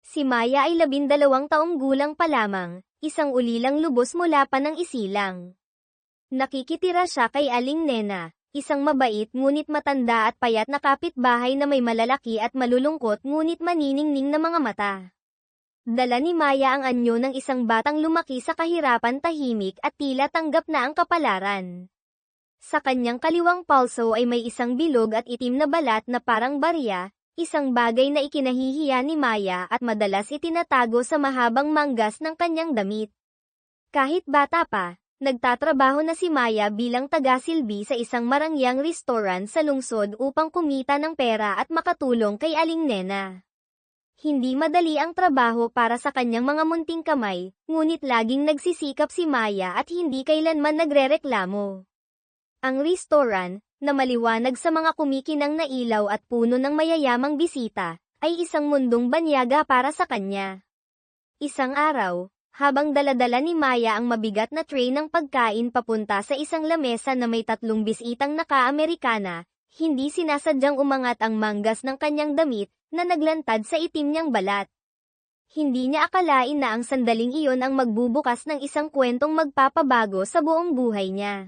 Si Maya ay 12 taong gulang pa lamang, isang ulilang lubos mula pa ng isilang. Nakikitira siya kay Aling Nena, isang mabait ngunit matanda at payat na kapitbahay na may malalaki at malulungkot ngunit maniningning na mga mata. Dala ni Maya ang anyo ng isang batang lumaki sa kahirapan, tahimik at tila tanggap na ang kapalaran. Sa kanyang kaliwang palso ay may isang bilog at itim na balat na parang barya, isang bagay na ikinahihiya ni Maya at madalas itinatago sa mahabang manggas ng kanyang damit. Kahit bata pa, nagtatrabaho na si Maya bilang taga-silbi sa isang marangyang restaurant sa lungsod upang kumita ng pera at makatulong kay Aling Nena. Hindi madali ang trabaho para sa kanyang mga munting kamay, ngunit laging nagsisikap si Maya at hindi kailanman nagrereklamo. Ang restaurant, na maliwanag sa mga kumikinang na ilaw at puno ng mayayamang bisita, ay isang mundong banyaga para sa kanya. Isang araw, habang daladala ni Maya ang mabigat na tray ng pagkain papunta sa isang lamesa na may 3 bisitang naka-Amerikana, hindi sinasadyang umangat ang manggas ng kanyang damit, na naglantad sa itim niyang balat. Hindi niya akalain na ang sandaling iyon ang magbubukas ng isang kwentong magpapabago sa buong buhay niya.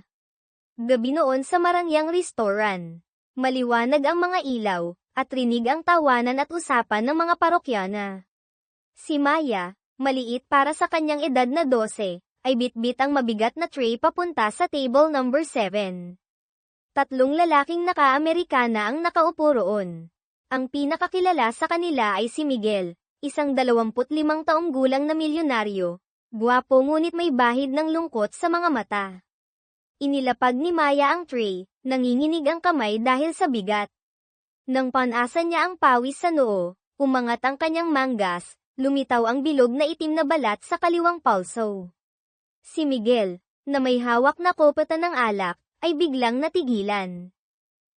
Gabi noon sa marangyang restaurant. Maliwanag ang mga ilaw, at rinig ang tawanan at usapan ng mga parokyana. Si Maya, maliit para sa kanyang edad na 12, ay bitbit ang mabigat na tray papunta sa table number 7. 3 lalaking naka-Amerikana ang nakaupo roon. Ang pinakakilala sa kanila ay si Miguel, isang 25 taong gulang na milyonaryo, gwapo ngunit may bahid ng lungkot sa mga mata. Inilapag ni Maya ang tray, nanginginig ang kamay dahil sa bigat. Nang panasa niya ang pawis sa noo, umangat ang kanyang manggas, lumitaw ang bilog na itim na balat sa kaliwang palso. Si Miguel, na may hawak na kopeta ng alak, ay biglang natigilan.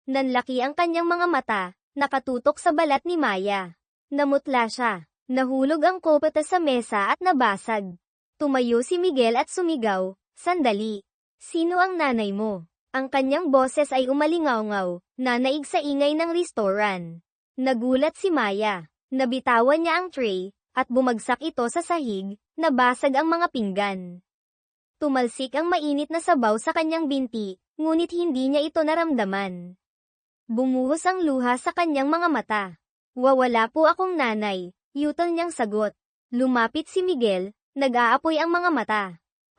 Nanlaki ang kanyang mga mata, nakatutok sa balat ni Maya. Namutla siya, nahulog ang kopeta sa mesa at nabasag. Tumayo si Miguel at sumigaw, "Sandali! Sino ang nanay mo?" Ang kanyang boses ay umalingaw-ngaw, nanaig sa ingay ng restaurant. Nagulat si Maya. Nabitawan niya ang tray, at bumagsak ito sa sahig, nabasag ang mga pinggan. Tumalsik ang mainit na sabaw sa kanyang binti, ngunit hindi niya ito naramdaman. Bumuhos ang luha sa kanyang mga mata. "Wawala po akong nanay," yutal niyang sagot. Lumapit si Miguel, nag-aapoy ang mga mata.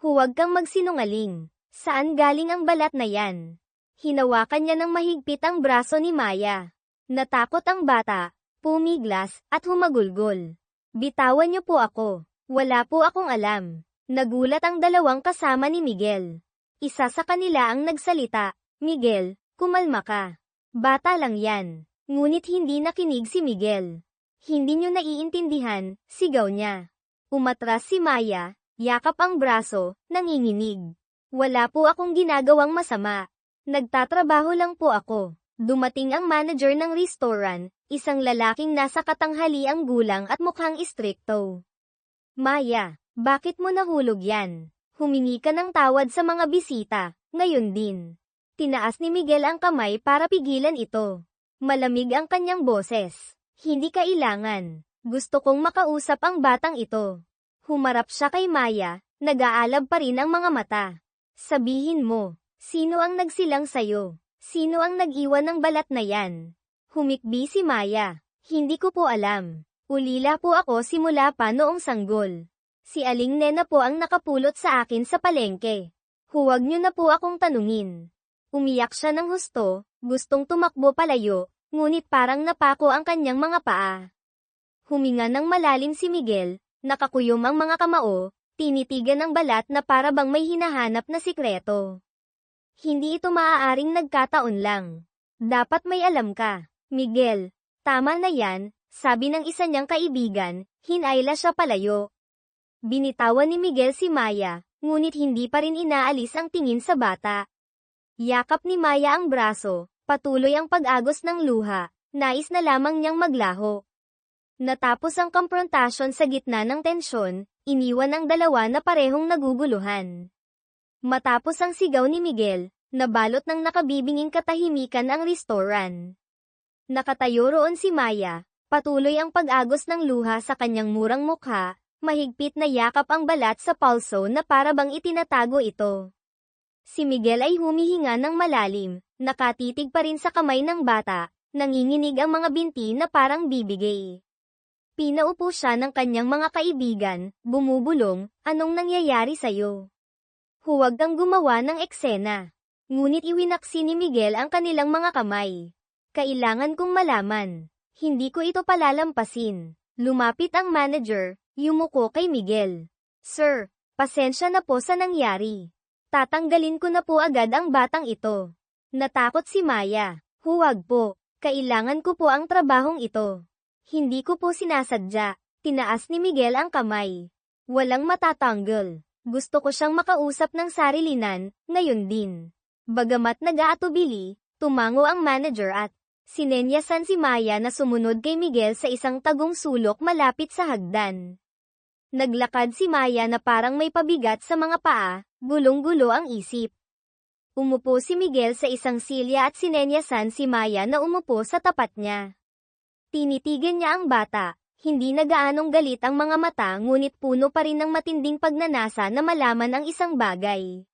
"Huwag kang magsinungaling. Saan galing ang balat na yan?" Hinawakan niya ng mahigpit ang braso ni Maya. Natakot ang bata, pumiglas, at humagulgol. "Bitawan niyo po ako. Wala po akong alam." Nagulat ang 2 kasama ni Miguel. Isa sa kanila ang nagsalita, "Miguel, kumalma ka. Bata lang yan." Ngunit hindi nakinig si Miguel. "Hindi niyo naiintindihan," sigaw niya. Umatras si Maya, yakap ang braso, nanginginig. "Wala po akong ginagawang masama. Nagtatrabaho lang po ako." Dumating ang manager ng restaurant, isang lalaking nasa katanghaliang gulang at mukhang istrikto. "Maya, bakit mo nahulog yan? Humingi ka ng tawad sa mga bisita, ngayon din." Tinaas ni Miguel ang kamay para pigilan ito. Malamig ang kanyang boses. "Hindi kailangan. Gusto kong makausap ang batang ito." Humarap siya kay Maya, nag-aalab pa rin ang mga mata. "Sabihin mo, sino ang nagsilang sayo? Sino ang nag-iwan ng balat na yan?" Humikbi si Maya. "Hindi ko po alam. Ulila po ako simula pa noong sanggol. Si Aling Nena po ang nakapulot sa akin sa palengke. Huwag niyo na po akong tanungin." Umiyak siya ng husto, gustong tumakbo palayo, ngunit parang napako ang kanyang mga paa. Huminga ng malalim si Miguel, nakakuyom ang mga kamao, tinitigan ang balat na para bang may hinahanap na sikreto. "Hindi ito maaaring nagkataon lang. Dapat may alam ka, Miguel." "Tama na yan," sabi ng isa niyang kaibigan, hinayla siya palayo. Binitawan ni Miguel si Maya, ngunit hindi pa rin inaalis ang tingin sa bata. Yakap ni Maya ang braso, patuloy ang pag-agos ng luha, nais na lamang niyang maglaho. Natapos ang komprontasyon sa gitna ng tensyon, iniwan ang 2 na parehong naguguluhan. Matapos ang sigaw ni Miguel, nabalot ng nakabibinging katahimikan ang restaurant. Nakatayo roon si Maya, Patuloy ang pag-agos ng luha sa kanyang murang mukha, mahigpit na yakap ang balat sa pulso na para bang itinatago ito. Si Miguel ay humihinga ng malalim, nakatitig pa rin sa kamay ng bata, nanginginig ang mga binti na parang bibigay. Pinaupo siya ng kanyang mga kaibigan, bumubulong, anong nangyayari sa'yo? Huwag kang gumawa ng eksena. Ngunit iwinaksi ni Miguel ang kanilang mga kamay. Kailangan kong malaman. Hindi ko ito palalampasin. Lumapit ang manager, yumuko kay Miguel. Sir, pasensya na po sa nangyari. Tatanggalin ko na po agad ang batang ito. Natakot si Maya. Huwag po, kailangan ko po ang trabahong ito. Hindi ko po sinasadya. Tinaas ni Miguel ang kamay. Walang matatanggal. Gusto ko siyang makausap ng sarilinan, ngayon din. Bagamat nag-aatubili, tumango ang manager at sinenyasan si Maya na sumunod kay Miguel sa isang tagong sulok malapit sa hagdan. Naglakad si Maya na parang may pabigat sa mga paa, gulong-gulo ang isip. Umupo si Miguel sa isang silya at sinenyasan si Maya na umupo sa tapat niya. Tinitigan niya ang bata, hindi na gaanong galit ang mga mata ngunit puno pa rin ng matinding pagnanasa na malaman ang isang bagay.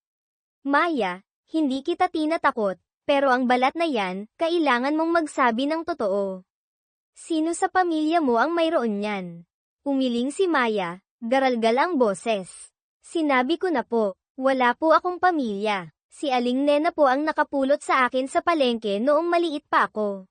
Maya, hindi kita tinatakot, pero ang balat na yan, kailangan mong magsabi ng totoo. Sino sa pamilya mo ang mayroon niyan? Umiling si Maya, garalgal ang boses. Sinabi ko na po, wala po akong pamilya. Si Aling Nena po ang nakapulot sa akin sa palengke noong maliit pa ako.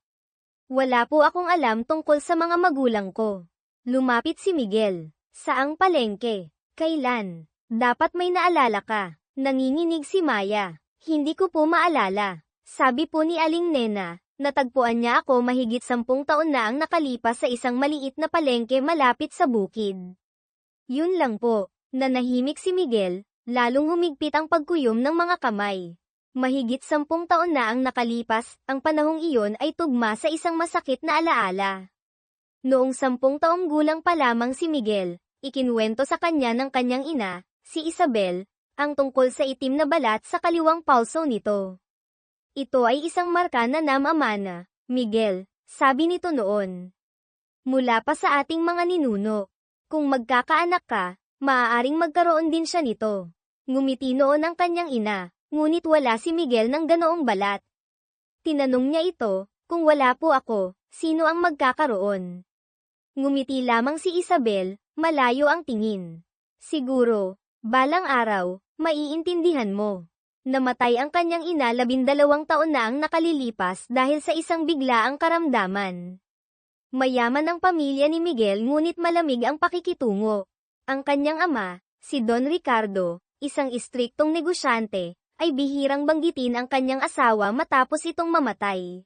Wala po akong alam tungkol sa mga magulang ko. Lumapit si Miguel. Saang palengke? Kailan? Dapat may naalala ka. Nanginginig si Maya. Hindi ko po maalala. Sabi po ni Aling Nena, natagpuan niya ako mahigit 10 taon na ang nakalipas sa isang maliit na palengke malapit sa bukid. Yun lang po. Nanahimik si Miguel, lalong humigpit ang pagkuyom ng mga kamay. Mahigit 10 taon na ang nakalipas, ang panahong iyon ay tugma sa isang masakit na alaala. Noong 10 taong gulang pa lamang si Miguel, ikinuwento sa kanya ng kanyang ina, si Isabel, ang tungkol sa itim na balat sa kaliwang pulso nito. Ito ay isang marka na namamana, Miguel, sabi nito noon. Mula pa sa ating mga ninuno. Kung magkakaanak ka, maaaring magkaroon din siya nito. Ngumiti noon ang kanyang ina, ngunit wala si Miguel ng ganoong balat. Tinanong niya ito, kung wala po ako, sino ang magkakaroon? Ngumiti lamang si Isabel, malayo ang tingin. Siguro, balang araw, maiintindihan mo. Namatay ang kanyang ina 12 taon na ang nakalilipas dahil sa isang biglaang karamdaman. Mayaman ang pamilya ni Miguel ngunit malamig ang pakikitungo. Ang kanyang ama, si Don Ricardo, isang istriktong negosyante, ay bihirang banggitin ang kanyang asawa matapos itong mamatay.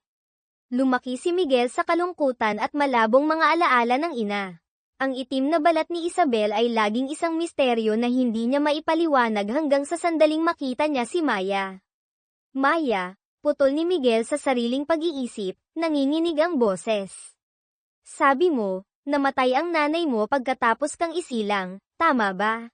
Lumaki si Miguel sa kalungkutan at malabong mga alaala ng ina. Ang itim na balat ni Isabel ay laging isang misteryo na hindi niya maipaliwanag hanggang sa sandaling makita niya si Maya. Maya, putol ni Miguel sa sariling pag-iisip, nanginginig ang boses. Sabi mo, namatay ang nanay mo pagkatapos kang isilang, tama ba?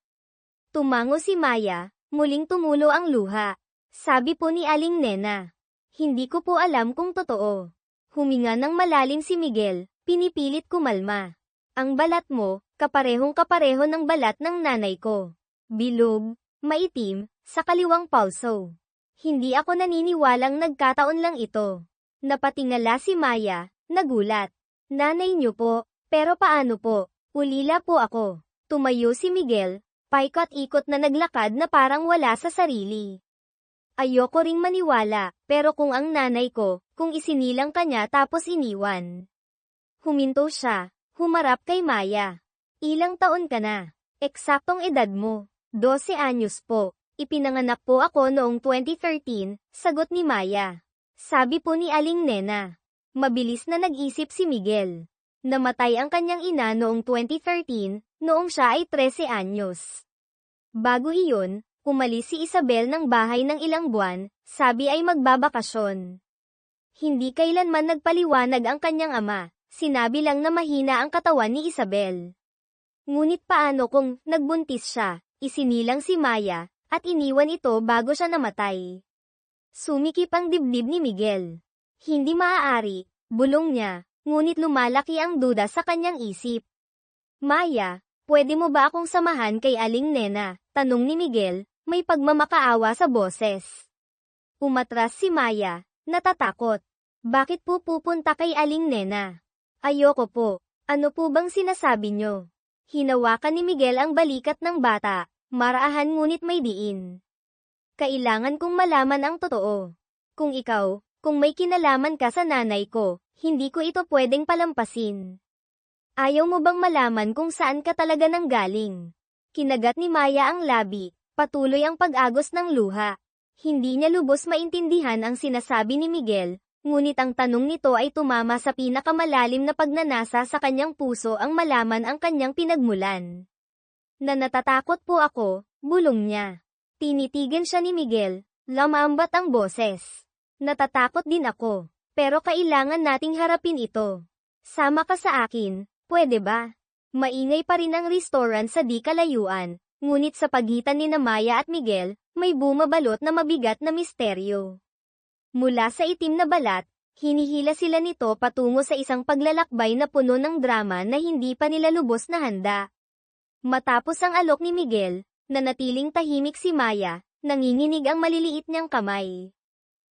Tumango si Maya, muling tumulo ang luha. Sabi po ni Aling Nena. Hindi ko po alam kung totoo. Huminga ng malalim si Miguel, pinipilit kumalma. Ang balat mo, kaparehong-kapareho ng balat ng nanay ko. Bilog, maitim, sa kaliwang pulso. Hindi ako naniniwalang nagkataon lang ito. Napatingala si Maya, nagulat. Nanay niyo po, pero paano po? Ulila po ako. Tumayo si Miguel, paikot-ikot na naglakad na parang wala sa sarili. Ayoko ring maniwala, pero kung ang nanay ko, kung isinilang kanya tapos iniwan. Huminto siya, humarap kay Maya. Ilang taon ka na? Eksaktong edad mo. 12 anyos po. Ipinanganak po ako noong 2013, sagot ni Maya. Sabi po ni Aling Nena. Mabilis na nag-isip si Miguel. Namatay ang kanyang ina noong 2013, noong siya ay 13 anyos. Bago iyon, umalis si Isabel ng bahay ng ilang buwan, sabi ay magbabakasyon. Hindi kailanman nagpaliwanag ang kanyang ama, sinabi lang na mahina ang katawan ni Isabel. Ngunit paano kung nagbuntis siya, isinilang si Maya, at iniwan ito bago siya namatay? Sumikip ang dibdib ni Miguel. Hindi maaari, bulong niya, ngunit lumalaki ang duda sa kanyang isip. Maya, pwede mo ba akong samahan kay Aling Nena? Tanong ni Miguel, may pagmamakaawa sa boses. Umatras si Maya, natatakot. Bakit po pupunta kay Aling Nena? Ayoko po. Ano po bang sinasabi nyo? Hinawakan ni Miguel ang balikat ng bata, maraahan ngunit may diin. Kailangan kong malaman ang totoo. Kung may kinalaman ka sa nanay ko, hindi ko ito pwedeng palampasin. Ayaw mo bang malaman kung saan ka talaga nanggaling? Kinagat ni Maya ang labi, patuloy ang pag-agos ng luha. Hindi niya lubos maintindihan ang sinasabi ni Miguel, ngunit ang tanong nito ay tumama sa pinakamalalim na pagnanasa sa kanyang puso ang malaman ang kanyang pinagmulan. Natatakot po ako, bulong niya. Tinitigan siya ni Miguel, lamambat ang boses. Natatakot din ako, pero kailangan nating harapin ito. Sama ka sa akin, pwede ba? Maingay pa rin ang restaurant sa di kalayuan, ngunit sa pagitan ni Maya at Miguel, may bumabalot na mabigat na misteryo. Mula sa itim na balat, hinihila sila nito patungo sa isang paglalakbay na puno ng drama na hindi pa nila lubos na handa. Matapos ang alok ni Miguel, nanatiling tahimik si Maya, nanginginig ang maliliit niyang kamay.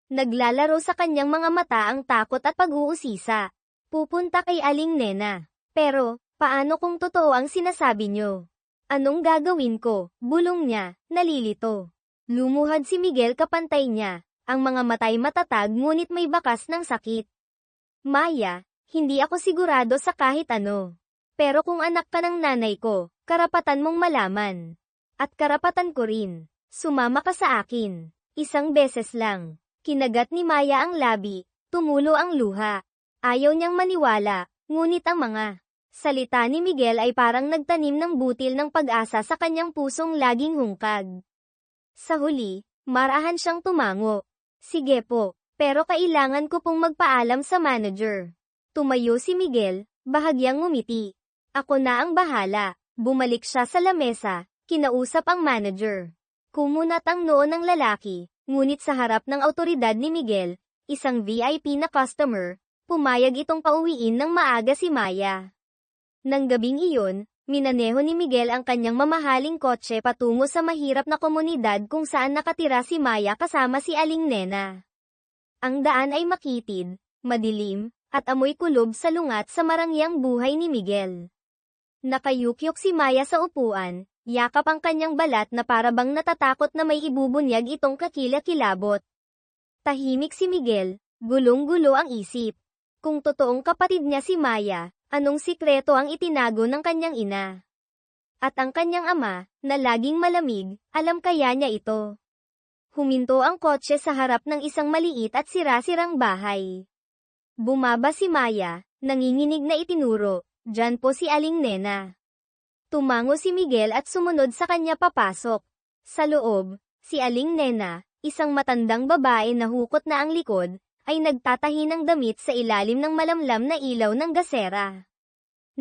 Naglalaro sa kanyang mga mata ang takot at pag-uusisa. Pupunta kay Aling Nena. Pero, paano kung totoo ang sinasabi niyo? Anong gagawin ko? Bulong niya, nalilito. Lumuhad si Miguel kapantay niya, ang mga matay matatag ngunit may bakas ng sakit. Maya, hindi ako sigurado sa kahit ano. Pero kung anak ka ng nanay ko, karapatan mong malaman. At karapatan ko rin. Sumama ka sa akin. Isang beses lang. Kinagat ni Maya ang labi, tumulo ang luha. Ayaw niyang maniwala, ngunit ang mga salita ni Miguel ay parang nagtanim ng butil ng pag-asa sa kanyang pusong laging hungkag. Sa huli, marahan siyang tumango. Sige po, pero kailangan ko pong magpaalam sa manager. Tumayo si Miguel, bahagyang ngumiti. Ako na ang bahala. Bumalik siya sa lamesa, kinausap ang manager. Kumunat ang noo ng lalaki. Ngunit sa harap ng awtoridad ni Miguel, isang VIP na customer, pumayag itong pauwiin ng maaga si Maya. Nang gabing iyon, minaneho ni Miguel ang kanyang mamahaling kotse patungo sa mahirap na komunidad kung saan nakatira si Maya kasama si Aling Nena. Ang daan ay makitid, madilim, at amoy kulob sa lungat sa marangyang buhay ni Miguel. Nakayukyok si Maya sa upuan, yakap ang kanyang balat na parabang natatakot na may ibubunyag itong kakilakilabot. Tahimik si Miguel, gulong-gulo ang isip. Kung totoong kapatid niya si Maya, anong sikreto ang itinago ng kanyang ina? At ang kanyang ama, na laging malamig, alam kaya niya ito? Huminto ang kotse sa harap ng isang maliit at sira-sirang bahay. Bumaba si Maya, nanginginig na itinuro, "Diyan po si Aling Nena." Tumango si Miguel at sumunod sa kanya papasok. Sa loob, si Aling Nena, isang matandang babae na hukot na ang likod, ay nagtatahi ng damit sa ilalim ng malamlam na ilaw ng gasera.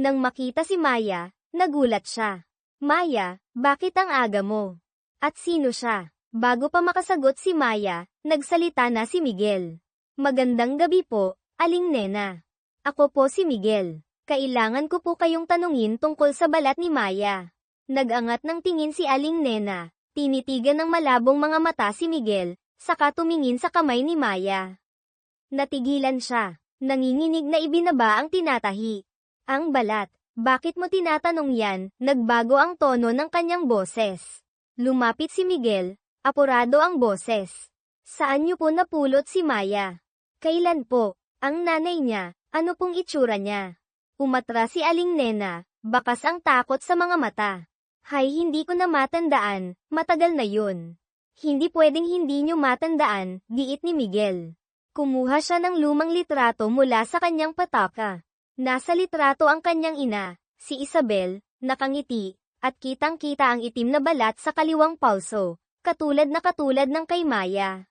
Nang makita si Maya, nagulat siya. Maya, bakit ang aga mo? At sino siya? Bago pa makasagot si Maya, nagsalita na si Miguel. Magandang gabi po, Aling Nena. Ako po si Miguel. Kailangan ko po kayong tanungin tungkol sa balat ni Maya. Nag-angat ng tingin si Aling Nena, tinitigan ng malabong mga mata si Miguel, saka tumingin sa kamay ni Maya. Natigilan siya, nanginginig na ibinaba ang tinatahi. Ang balat, bakit mo tinatanong yan? Nagbago ang tono ng kanyang boses. Lumapit si Miguel, apurado ang boses. Saan niyo po napulot si Maya? Kailan po? Ang nanay niya, ano pong itsura niya? Umatras si Aling Nena, bakas ang takot sa mga mata. Hay, hindi ko na matandaan, matagal na yun. Hindi pwedeng hindi nyo matandaan, giit ni Miguel. Kumuha siya ng lumang litrato mula sa kanyang pataka. Nasa litrato ang kanyang ina, si Isabel, nakangiti, at kitang-kita ang itim na balat sa kaliwang pulso, katulad ng kay Maya.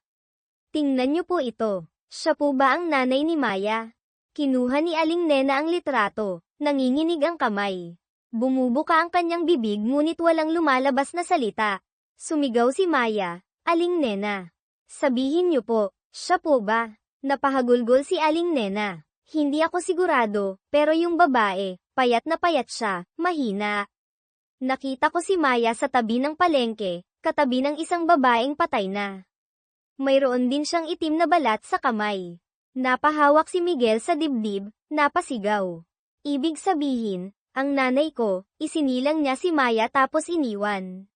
Tingnan niyo po ito. Siya po ba ang nanay ni Maya? Kinuha ni Aling Nena ang litrato, nanginginig ang kamay. Bumubuka ang kanyang bibig ngunit walang lumalabas na salita. Sumigaw si Maya, Aling Nena. Sabihin niyo po, siya po ba? Napahagulgol si Aling Nena. Hindi ako sigurado, pero yung babae, payat na payat siya, mahina. Nakita ko si Maya sa tabi ng palengke, katabi ng isang babaeng patay na. Mayroon din siyang itim na balat sa kamay. Napahawak si Miguel sa dibdib, napasigaw. Ibig sabihin, ang nanay ko, isinilang niya si Maya tapos iniwan.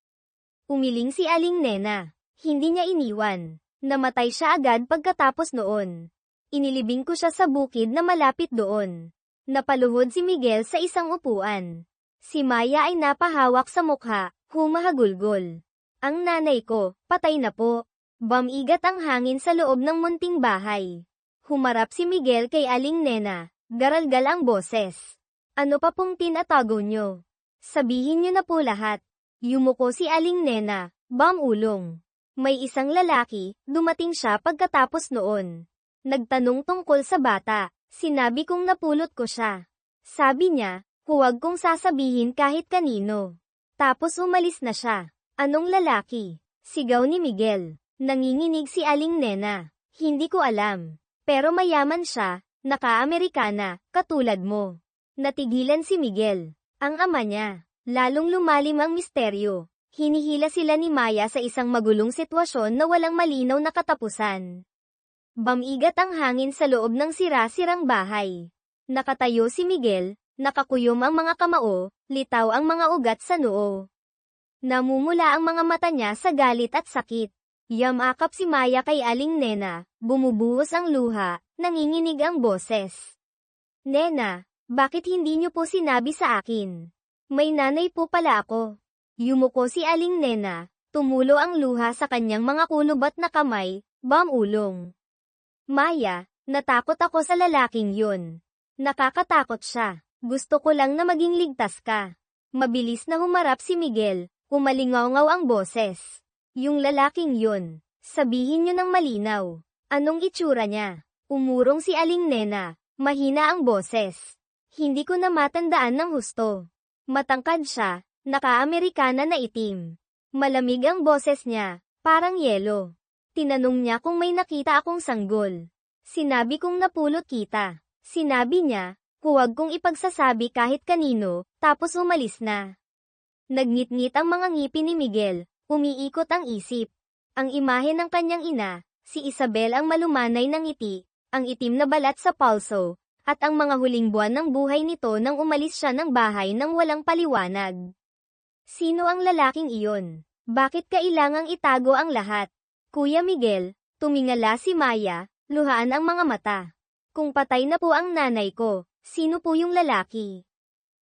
Umiling si Aling Nena. Hindi niya iniwan. Namatay siya agad pagkatapos noon. Inilibing ko siya sa bukid na malapit doon. Napaluhod si Miguel sa isang upuan. Si Maya ay napahawak sa mukha, humahagulgol. Ang nanay ko, patay na po. Bamigat ang hangin sa loob ng munting bahay. Humarap si Miguel kay Aling Nena, garalgal ang boses. Ano pa pong tinatago nyo? Sabihin nyo na po lahat. Yumuko si Aling Nena, bamulong. May isang lalaki, dumating siya pagkatapos noon. Nagtanong tungkol sa bata, sinabi kong napulot ko siya. Sabi niya, huwag kong sasabihin kahit kanino. Tapos umalis na siya. Anong lalaki? Sigaw ni Miguel. Nanginginig si Aling Nena. Hindi ko alam. Pero mayaman siya, naka-Amerikana, katulad mo. Natigilan si Miguel. Ang ama niya. Lalong lumalim ang misteryo. Hinihila sila ni Maya sa isang magulong sitwasyon na walang malinaw na katapusan. Bamigat ang hangin sa loob ng sira-sirang bahay. Nakatayo si Miguel, nakakuyom ang mga kamao, litaw ang mga ugat sa noo. Namumula ang mga mata niya sa galit at sakit. Yamakap si Maya kay Aling Nena, bumubuhos ang luha, nanginginig ang boses. Nena, bakit hindi niyo po sinabi sa akin? May nanay po pala ako. Yumuko si Aling Nena, tumulo ang luha sa kanyang mga kulubat na kamay, bamulong. Maya, natakot ako sa lalaking yun. Nakakatakot siya. Gusto ko lang na maging ligtas ka. Mabilis na humarap si Miguel, umalingaw-ngaw ang boses. Yung lalaking yun, sabihin nyo ng malinaw. Anong itsura niya? Umurong si Aling Nena, mahina ang boses. Hindi ko na matandaan ng husto. Matangkad siya, naka-Amerikana na itim. Malamig ang boses niya, parang yelo. Tinanong niya kung may nakita akong sanggol. Sinabi kong napulot kita. Sinabi niya, huwag kong ipagsasabi kahit kanino, tapos umalis na. Nagngit-ngit ang mga ngipin ni Miguel, umiikot ang isip. Ang imahe ng kanyang ina, si Isabel ang malumanay ng ngiti, ang itim na balat sa palso, at ang mga huling buwan ng buhay nito nang umalis siya ng bahay nang walang paliwanag. Sino ang lalaking iyon? Bakit kailangang itago ang lahat? Kuya Miguel, tumingala si Maya, luhaan ang mga mata. Kung patay na po ang nanay ko, sino po yung lalaki?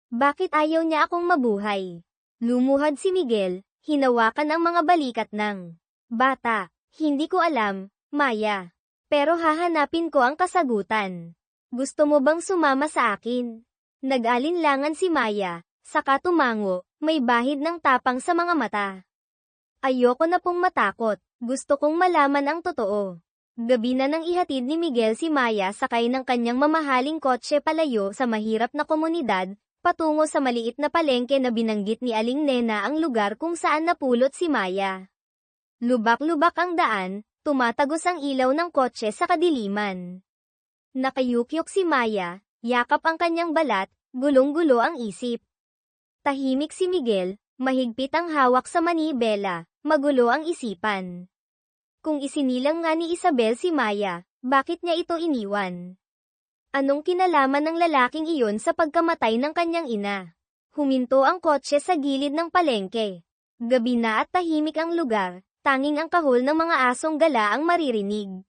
Bakit ayaw niya akong mabuhay? Lumuhad si Miguel, hinawakan ang mga balikat ng bata. Hindi ko alam, Maya. Pero hahanapin ko ang kasagutan. Gusto mo bang sumama sa akin? Nag-alinlangan si Maya, saka tumango, may bahid ng tapang sa mga mata. Ayoko na pong matakot, gusto kong malaman ang totoo. Gabi na nang ihatid ni Miguel si Maya sakay ng kanyang mamahaling kotse palayo sa mahirap na komunidad, patungo sa maliit na palengke na binanggit ni Aling Nena ang lugar kung saan napulot si Maya. Lubak-lubak ang daan, tumatagos ang ilaw ng kotse sa kadiliman. Nakayukyok si Maya, yakap ang kanyang balat, gulong-gulo ang isip. Tahimik si Miguel, mahigpit ang hawak sa manibela, magulo ang isipan. Kung isinilang nga ni Isabel si Maya, bakit niya ito iniwan? Anong kinalaman ng lalaking iyon sa pagkamatay ng kanyang ina? Huminto ang kotse sa gilid ng palengke. Gabi na at tahimik ang lugar, tanging ang kahol ng mga asong gala ang maririnig.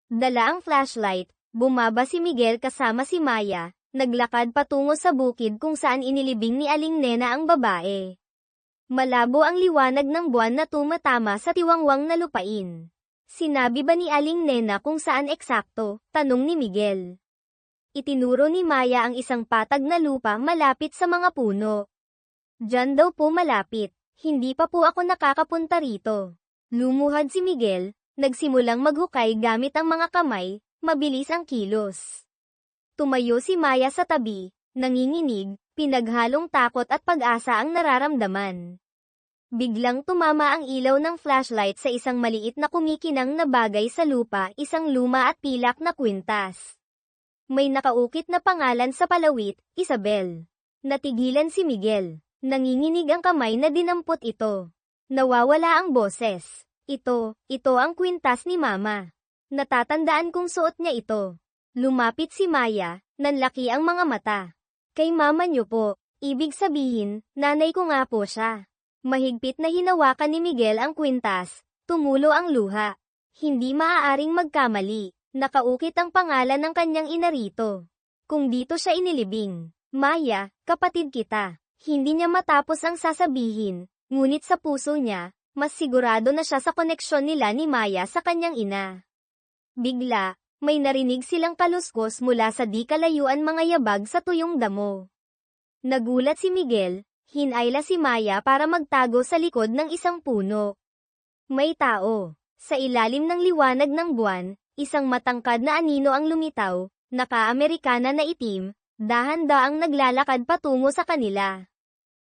Dala ang flashlight, bumaba si Miguel kasama si Maya, naglakad patungo sa bukid kung saan inilibing ni Aling Nena ang babae. Malabo ang liwanag ng buwan na tumatama sa tiwangwang na lupain. Sinabi ba ni Aling Nena kung saan eksakto? Tanong ni Miguel. Itinuro ni Maya ang isang patag na lupa malapit sa mga puno. Diyan daw po malapit, hindi pa po ako nakakapunta rito. Lumuhad si Miguel, nagsimulang maghukay gamit ang mga kamay, mabilis ang kilos. Tumayo si Maya sa tabi, nanginginig, pinaghalong takot at pag-asa ang nararamdaman. Biglang tumama ang ilaw ng flashlight sa isang maliit na kumikinang na bagay sa lupa, isang luma at pilak na kwintas. May nakaukit na pangalan sa palawit, Isabel. Natigilan si Miguel. Nanginginig ang kamay na dinampot ito. Nawawala ang boses. Ito ang kwintas ni Mama. Natatandaan kong suot niya ito. Lumapit si Maya, nanlaki ang mga mata. Kay Mama niyo po, ibig sabihin, nanay ko nga po siya. Mahigpit na hinawakan ni Miguel ang kwintas, tumulo ang luha. Hindi maaaring magkamali, nakaukit ang pangalan ng kanyang ina rito. Kung dito siya inilibing, Maya, kapatid kita. Hindi niya matapos ang sasabihin, ngunit sa puso niya, mas sigurado na siya sa koneksyon nila ni Maya sa kanyang ina. Bigla, may narinig silang kaluskos mula sa di kalayuan mga yabag sa tuyong damo. Nagulat si Miguel, hinayla si Maya para magtago sa likod ng isang puno. May tao. Sa ilalim ng liwanag ng buwan, isang matangkad na anino ang lumitaw, naka-Amerikana na itim, dahan-daang naglalakad patungo sa kanila.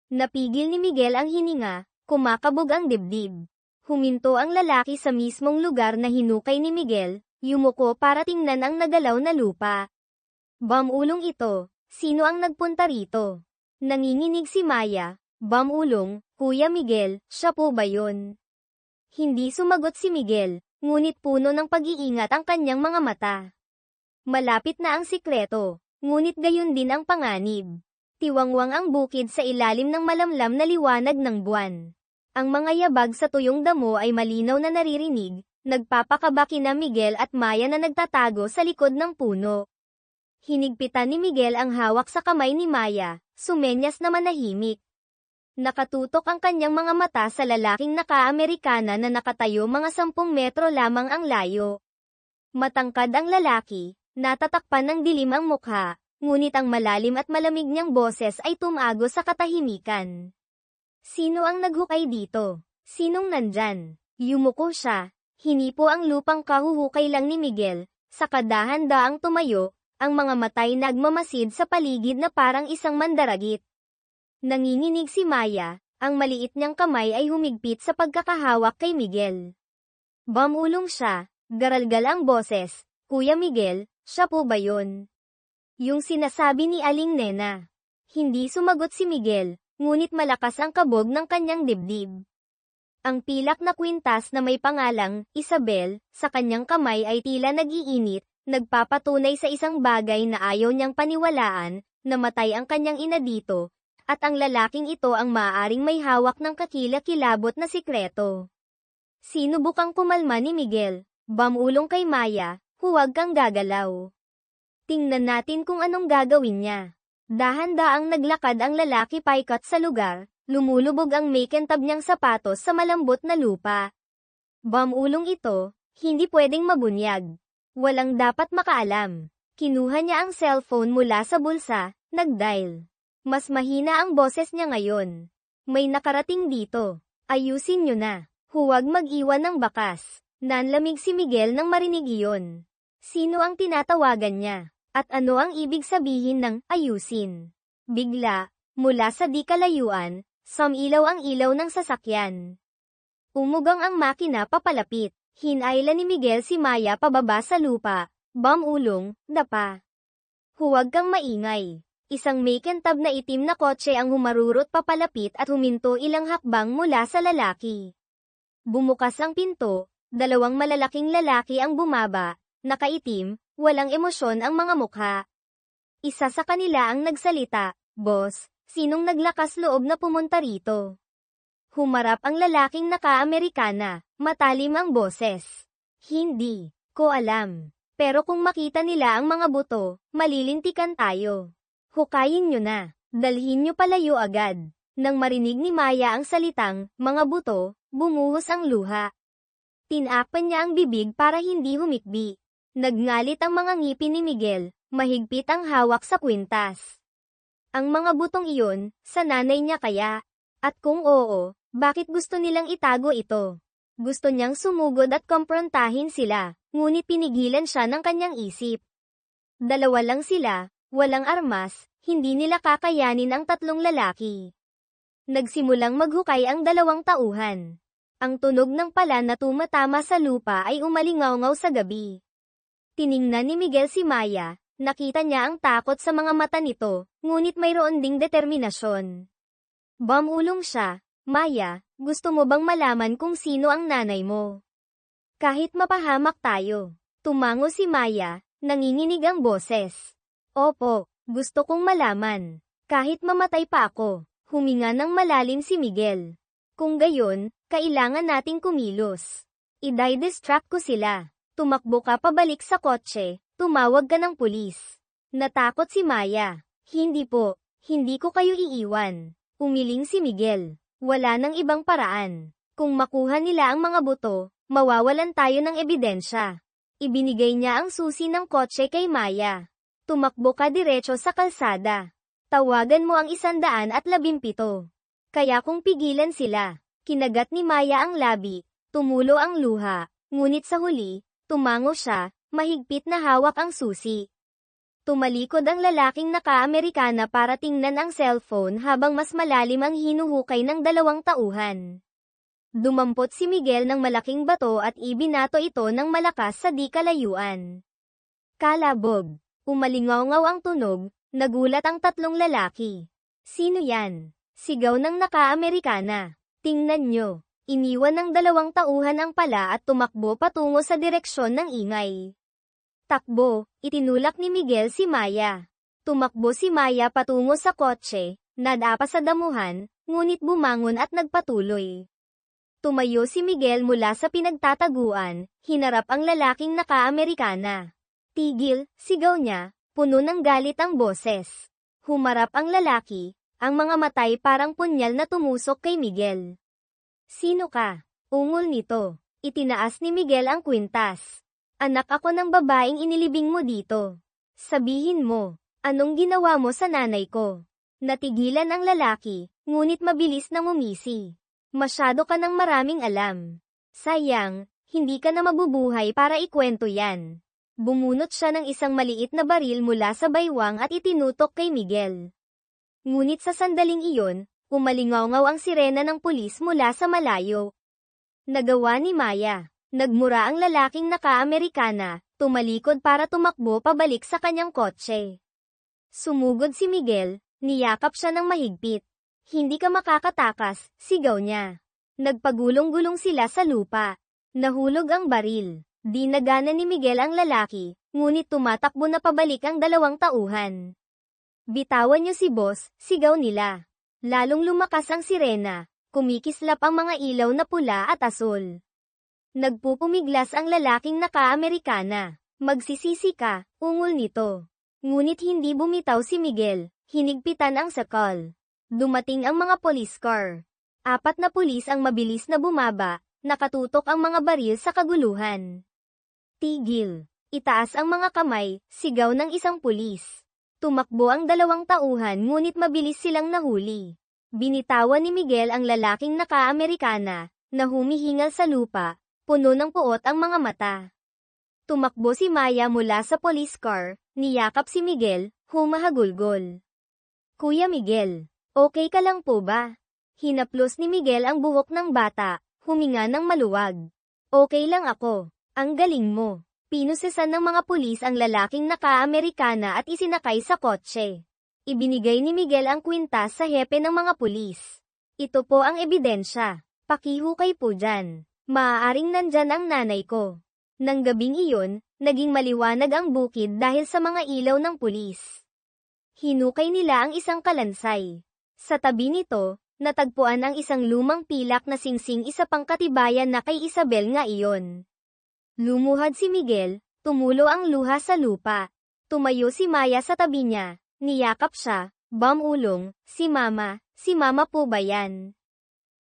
Napigil ni Miguel ang hininga, kumakabog ang dibdib. Huminto ang lalaki sa mismong lugar na hinukay ni Miguel, yumuko para tingnan ang nagalaw na lupa. Bamulong ito, sino ang nagpunta rito? Nanginginig si Maya, Bamulong, Kuya Miguel, siya po ba yun? Hindi sumagot si Miguel, ngunit puno ng pag-iingat ang kanyang mga mata. Malapit na ang sikreto, ngunit gayon din ang panganib. Tiwangwang ang bukid sa ilalim ng malamlam na liwanag ng buwan. Ang mga yabag sa tuyong damo ay malinaw na naririnig, nagpapakaba kina Miguel at Maya na nagtatago sa likod ng puno. Hinigpitan ni Miguel ang hawak sa kamay ni Maya, sumenyas na manahimik. Nakatutok ang kanyang mga mata sa lalaking naka-Amerikana na nakatayo mga 10 metro lamang ang layo. Matangkad ang lalaki, natatakpan ng dilim ang mukha, ngunit ang malalim at malamig niyang boses ay tumago sa katahimikan. Sino ang naghukay dito? Sinong nandyan? Yumuko siya. Hinipo ang lupang kahuhukay lang ni Miguel, sa kadahan-daang tumayo, ang mga matay nagmamasid sa paligid na parang isang mandaragit. Nanginginig si Maya, ang maliit niyang kamay ay humigpit sa pagkakahawak kay Miguel. Bamulong siya, garalgal ang boses, Kuya Miguel, siya po ba yun? Yung sinasabi ni Aling Nena. Hindi sumagot si Miguel, ngunit malakas ang kabog ng kanyang dibdib. Ang pilak na kwintas na may pangalang, Isabel, sa kanyang kamay ay tila nag-iinit, nagpapatunay sa isang bagay na ayaw niyang paniwalaan, namatay ang kanyang ina dito, at ang lalaking ito ang maaaring may hawak ng kakilakilabot na sikreto. Sinubukang kumalma ni Miguel, bamulong kay Maya, huwag kang gagalaw. Tingnan natin kung anong gagawin niya. Dahan-daang naglakad ang lalaki paikat sa lugar, lumulubog ang makintab niyang sapatos sa malambot na lupa. Bamulong ito, hindi pwedeng mabunyag. Walang dapat makaalam. Kinuha niya ang cellphone mula sa bulsa, nag-dial. Mas mahina ang boses niya ngayon. May nakarating dito. Ayusin niyo na. Huwag mag-iwan ng bakas. Nanlamig si Miguel nang marinig iyon. Sino ang tinatawagan niya? At ano ang ibig sabihin ng ayusin? Bigla, mula sa di kalayuan, sumilaw ang ilaw ng sasakyan. Umugang ang makina papalapit. Hinayla ni Miguel si Maya pababa sa lupa. Bamulong, dapa. Huwag kang maingay. Isang makintab na itim na kotse ang humarurot papalapit at huminto ilang hakbang mula sa lalaki. Bumukas ang pinto, 2 malalaking lalaki ang bumaba, nakaitim, walang emosyon ang mga mukha. Isa sa kanila ang nagsalita, "Boss, sinong naglakas loob na pumunta rito?" Humarap ang lalaking naka-Amerikana, matalim ang boses. Hindi ko alam. Pero kung makita nila ang mga buto, malilintikan tayo. Hukayin nyo na. Dalhin nyo palayo agad. Nang marinig ni Maya ang salitang, mga buto, bumuhos ang luha. Tinapan niya ang bibig para hindi humikbi. Nagngalit ang mga ngipin ni Miguel, mahigpit ang hawak sa kwintas. Ang mga butong iyon, sa nanay niya kaya? At kung oo, bakit gusto nilang itago ito? Gusto niyang sumugod at komprontahin sila, ngunit pinigilan siya ng kanyang isip. 2 lang sila, walang armas, hindi nila kakayanin ang 3 lalaki. Nagsimulang maghukay ang 2 tauhan. Ang tunog ng pala na tumatama sa lupa ay umalingaw-ngaw sa gabi. Tiningnan ni Miguel si Maya, Nakita niya ang takot sa mga mata nito, ngunit mayroon ding determinasyon. Bumulong siya, Maya, gusto mo bang malaman kung sino ang nanay mo? Kahit mapahamak tayo. Tumango si Maya, nanginginig ang boses. Opo, gusto kong malaman. Kahit mamatay pa ako. Huminga ng malalim si Miguel. Kung gayon, kailangan nating kumilos. I-distract ko sila. Tumakbo ka pabalik sa kotse, tumawag ka ng pulis. Natakot si Maya. Hindi po, hindi ko kayo iiwan. Umiling si Miguel. Wala nang ibang paraan. Kung makuha nila ang mga buto, mawawalan tayo ng ebidensya. Ibinigay niya ang susi ng kotse kay Maya. Tumakbo ka diretso sa kalsada. Tawagan mo ang 117. Kaya kung pigilan sila, kinagat ni Maya ang labi, tumulo ang luha, ngunit sa huli, tumango siya, mahigpit na hawak ang susi. Tumalikod ang lalaking naka-Amerikana para tingnan ang cellphone habang mas malalim ang hinuhukay ng 2 tauhan. Dumampot si Miguel ng malaking bato at ibinato ito ng malakas sa di kalayuan. Kalabog. Umalingaw-ngaw ang tunog, nagulat ang 3 lalaki. Sino yan? Sigaw ng naka-Amerikana. Tingnan nyo. Iniwan ng 2 tauhan ang pala at tumakbo patungo sa direksyon ng ingay. Takbo, itinulak ni Miguel si Maya. Tumakbo si Maya patungo sa kotse, nadapa sa damuhan, ngunit bumangon at nagpatuloy. Tumayo si Miguel mula sa pinagtataguan, hinarap ang lalaking naka-Amerikana. Tigil, sigaw niya, puno ng galit ang boses. Humarap ang lalaki, ang mga matay parang punyal na tumusok kay Miguel. Sino ka? Ungol nito. Itinaas ni Miguel ang kwintas. Anak ako ng babaeng inilibing mo dito. Sabihin mo, anong ginawa mo sa nanay ko? Natigilan ang lalaki, ngunit mabilis na ngumisi. Masyado ka ng maraming alam. Sayang, hindi ka na mabubuhay para ikwento yan. Bumunot siya ng isang maliit na baril mula sa baywang at itinutok kay Miguel. Ngunit sa sandaling iyon, umalingaw-ngaw ang sirena ng pulis mula sa malayo. Nagawa ni Maya. Nagmura ang lalaking naka-Amerikana, tumalikod para tumakbo pabalik sa kanyang kotse. Sumugod si Miguel, niyakap siya ng mahigpit. Hindi ka makakatakas, sigaw niya. Nagpagulong-gulong sila sa lupa. Nahulog ang baril. Di nagana ni Miguel ang lalaki, ngunit tumatakbo na pabalik ang 2 tauhan. Bitawan niyo si boss, sigaw nila. Lalong lumakas ang sirena, kumikislap ang mga ilaw na pula at asul. Nagpupumiglas ang lalaking naka-Amerikana. Magsisisi ka, ungol nito. Ngunit hindi bumitaw si Miguel, hinigpitan ang sakal. Dumating ang mga police car. 4 na pulis ang mabilis na bumaba, nakatutok ang mga baril sa kaguluhan. Tigil. Itaas ang mga kamay, sigaw ng isang pulis. Tumakbo ang 2 tauhan ngunit mabilis silang nahuli. Binitawan ni Miguel ang lalaking naka-Amerikana, na humihingal sa lupa, puno ng puot ang mga mata. Tumakbo si Maya mula sa police car, niyakap si Miguel, humahagulgol. Kuya Miguel, okay ka lang po ba? Hinaplos ni Miguel ang buhok ng bata, huminga ng maluwag. Okay lang ako. Ang galing mo. Pinusesan ng mga pulis ang lalaking naka-Amerikana at isinakay sa kotse. Ibinigay ni Miguel ang kwintas sa hepe ng mga pulis. Ito po ang ebidensya. Pakihukay po dyan. Maaaring nandyan ang nanay ko. Nang gabing iyon, naging maliwanag ang bukid dahil sa mga ilaw ng pulis. Hinukay nila ang isang kalansay. Sa tabi nito, natagpuan ang isang lumang pilak na singsing isa pang katibayan na kay Isabel nga iyon. Lumuhad si Miguel, tumulo ang luha sa lupa. Tumayo si Maya sa tabi niya, niyakap siya, bumulong, si mama po ba yan?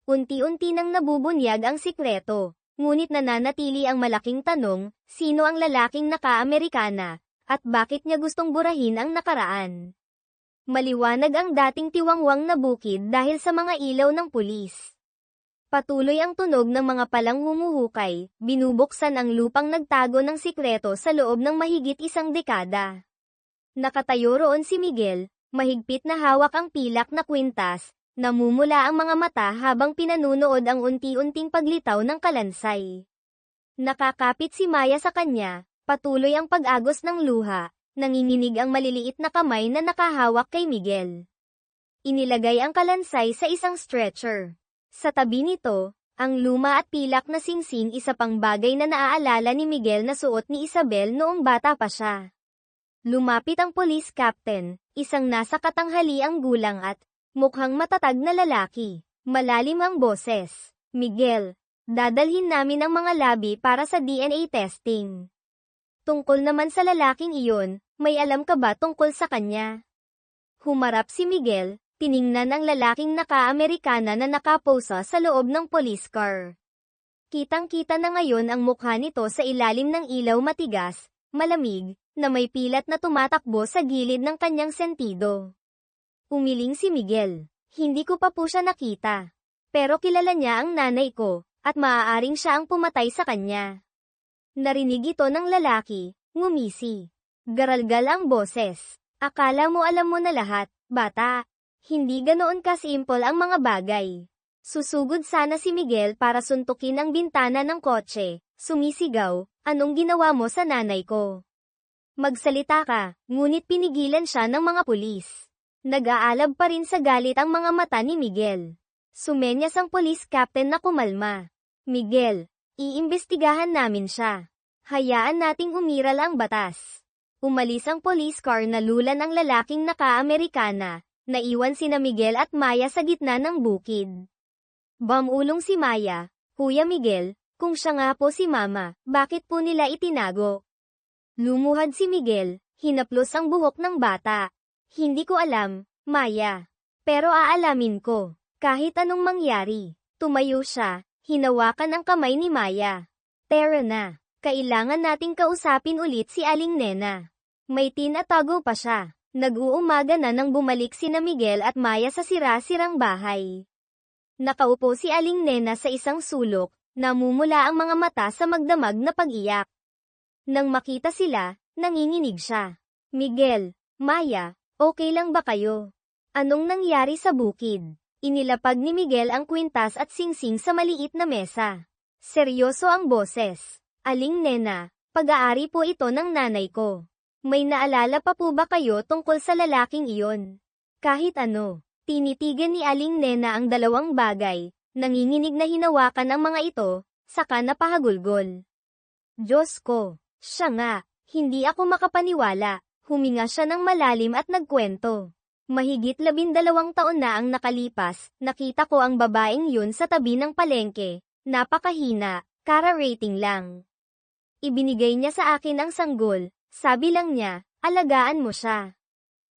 Unti-unti nang nabubunyag ang sikreto, ngunit nananatili ang malaking tanong, sino ang lalaking naka-Amerikana, at bakit niya gustong burahin ang nakaraan? Maliwanag ang dating tiwangwang na bukid dahil sa mga ilaw ng pulis. Patuloy ang tunog ng mga palang humuhukay, binubuksan ang lupang nagtago ng sikreto sa loob ng mahigit 1 dekada. Nakatayo roon si Miguel, mahigpit na hawak ang pilak na kwintas, namumula ang mga mata habang pinanunood ang unti-unting paglitaw ng kalansay. Nakakapit si Maya sa kanya, patuloy ang pag-agos ng luha, nanginginig ang maliliit na kamay na nakahawak kay Miguel. Inilagay ang kalansay sa isang stretcher. Sa tabi nito, ang luma at pilak na singsing, isa pang bagay na naaalala ni Miguel na suot ni Isabel noong bata pa siya. Lumapit ang police captain, isang nasa katanghaliang gulang at mukhang matatag na lalaki. Malalim ang boses. Miguel, dadalhin namin ang mga labi para sa DNA testing. Tungkol naman sa lalaking iyon, may alam ka ba tungkol sa kanya? Humarap si Miguel, tiningnan ang lalaking naka-Amerikana na nakaposa sa loob ng police car. Kitang-kita na ngayon ang mukha nito sa ilalim ng ilaw, matigas, malamig, na may pilat na tumatakbo sa gilid ng kanyang sentido. Umiling si Miguel. Hindi ko pa po siya nakita. Pero kilala niya ang nanay ko, at maaaring siya ang pumatay sa kanya. Narinig ito ng lalaki, ngumisi. Garalgal ang boses. Akala mo alam mo na lahat, bata. Hindi ganoon ka-simple ang mga bagay. Susugod sana si Miguel para suntukin ang bintana ng kotse. Sumisigaw, anong ginawa mo sa nanay ko? Magsalita ka, ngunit pinigilan siya ng mga pulis. Nag-aalab pa rin sa galit ang mga mata ni Miguel. Sumenyas ang police captain na kumalma. Miguel, iimbestigahan namin siya. Hayaan nating umiral ang batas. Umalis ang police car na lulan ang lalaking naka-Amerikana. Naiwan sina Miguel at Maya sa gitna ng bukid. Bamulong si Maya, Kuya Miguel, kung siya nga po si Mama, bakit po nila itinago? Lumuhad si Miguel, hinaplos ang buhok ng bata. Hindi ko alam, Maya. Pero aalamin ko. Kahit anong mangyari. Tumayo siya, hinawakan ang kamay ni Maya. Tara na. Kailangan nating kausapin ulit si Aling Nena. May tinatago pa siya. Nag-uumaga na nang bumalik sina Miguel at Maya sa sira-sirang bahay. Nakaupo si Aling Nena sa isang sulok, namumula ang mga mata sa magdamag na pag-iyak. Nang makita sila, nanginginig siya. Miguel, Maya, okay lang ba kayo? Anong nangyari sa bukid? Inilapag ni Miguel ang kwintas at singsing sa maliit na mesa. Seryoso ang boses. Aling Nena, pag-aari po ito ng nanay ko. May naalala pa po ba kayo tungkol sa lalaking iyon? Kahit ano, tinitigan ni Aling Nena ang dalawang bagay, nanginginig na hinawakan ang mga ito, saka napahagulgol. Diyos ko, siya nga, hindi ako makapaniwala, huminga siya ng malalim at nagkwento. Mahigit 12 taon na ang nakalipas, nakita ko ang babaeng yun sa tabi ng palengke, napakahina, kara-rating lang. Ibinigay niya sa akin ang sanggol, sabi lang niya, alagaan mo siya.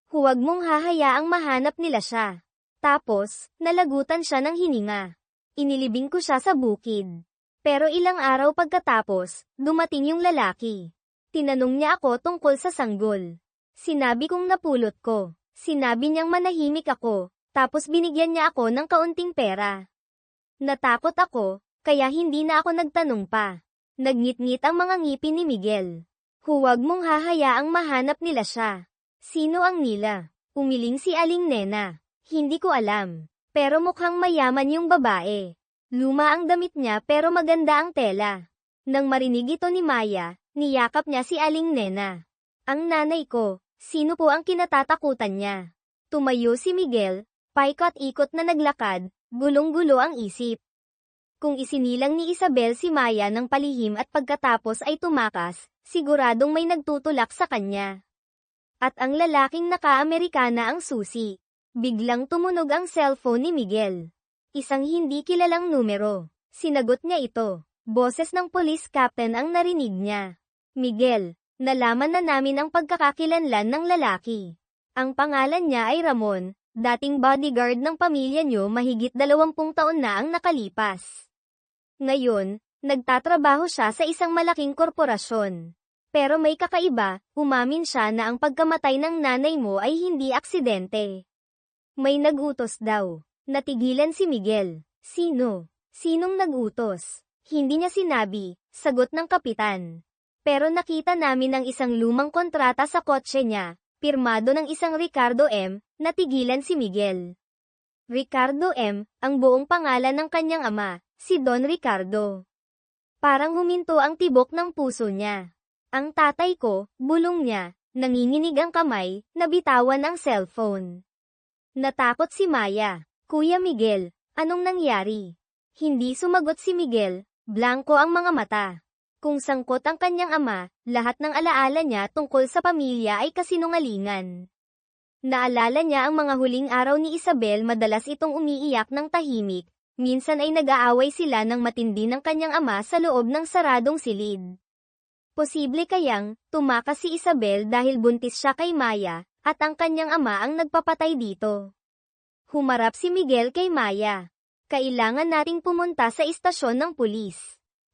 Huwag mong hahayaang mahanap nila siya. Tapos, nalagutan siya ng hininga. Inilibing ko siya sa bukid. Pero ilang araw pagkatapos, dumating yung lalaki. Tinanong niya ako tungkol sa sanggol. Sinabi kong napulot ko. Sinabi niyang manahimik ako, tapos binigyan niya ako ng kaunting pera. Natakot ako, kaya hindi na ako nagtanong pa. Nagngit-ngit ang mga ngipin ni Miguel. Huwag mong hahayaang mahanap nila siya. Sino ang nila? Umiling si Aling Nena. Hindi ko alam. Pero mukhang mayaman yung babae. Luma ang damit niya pero maganda ang tela. Nang marinig ito ni Maya, niyakap niya si Aling Nena. Ang nanay ko. Sino po ang kinatatakutan niya? Tumayo si Miguel, paikot-ikot na naglakad, gulong-gulo ang isip. Kung isinilang ni Isabel si Maya ng palihim at pagkatapos ay tumakas, siguradong may nagtutulak sa kanya. At ang lalaking naka-Amerikana ang susi. Biglang tumunog ang cellphone ni Miguel. Isang hindi kilalang numero. Sinagot niya ito. Boses ng police captain ang narinig niya. Miguel, nalaman na namin ang pagkakakilanlan ng lalaki. Ang pangalan niya ay Ramon, dating bodyguard ng pamilya niyo, mahigit 20 taon na ang nakalipas. Ngayon, nagtatrabaho siya sa isang malaking korporasyon. Pero may kakaiba, umamin siya na ang pagkamatay ng nanay mo ay hindi aksidente. May nagutos daw. Natigilan si Miguel. Sino? Sinong nagutos? Hindi niya sinabi, sagot ng kapitan. Pero nakita namin ang isang lumang kontrata sa kotse niya, pirmado ng isang Ricardo M., natigilan si Miguel. Ricardo M., ang buong pangalan ng kanyang ama, si Don Ricardo. Parang huminto ang tibok ng puso niya. Ang tatay ko, bulong niya, Nanginginig ang kamay, nabitawan ang cellphone. Natakot si Maya. Kuya Miguel, anong nangyari? Hindi sumagot si Miguel, blanko ang mga mata. Kung sangkot ang kanyang ama, lahat ng alaala niya tungkol sa pamilya ay kasinungalingan. Naalala niya ang mga huling araw ni Isabel, madalas itong umiiyak ng tahimik, minsan ay nag-aaway sila ng matindi ng kanyang ama sa loob ng saradong silid. Posible kayang, tumakas si Isabel dahil buntis siya kay Maya, at ang kanyang ama ang nagpapatay dito. Humarap si Miguel kay Maya. Kailangan nating pumunta sa istasyon ng pulis.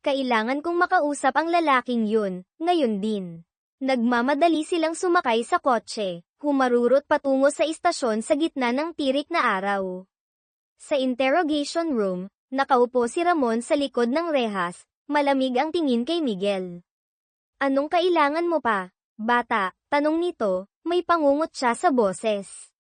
Kailangan kong makausap ang lalaking yun, ngayon din. Nagmamadali silang sumakay sa kotse, humarurot patungo sa istasyon sa gitna ng tirik na araw. Sa interrogation room, nakaupo si Ramon sa likod ng rehas, malamig ang tingin kay Miguel. Anong kailangan mo pa, bata? Tanong nito, may pangungot siya sa boses.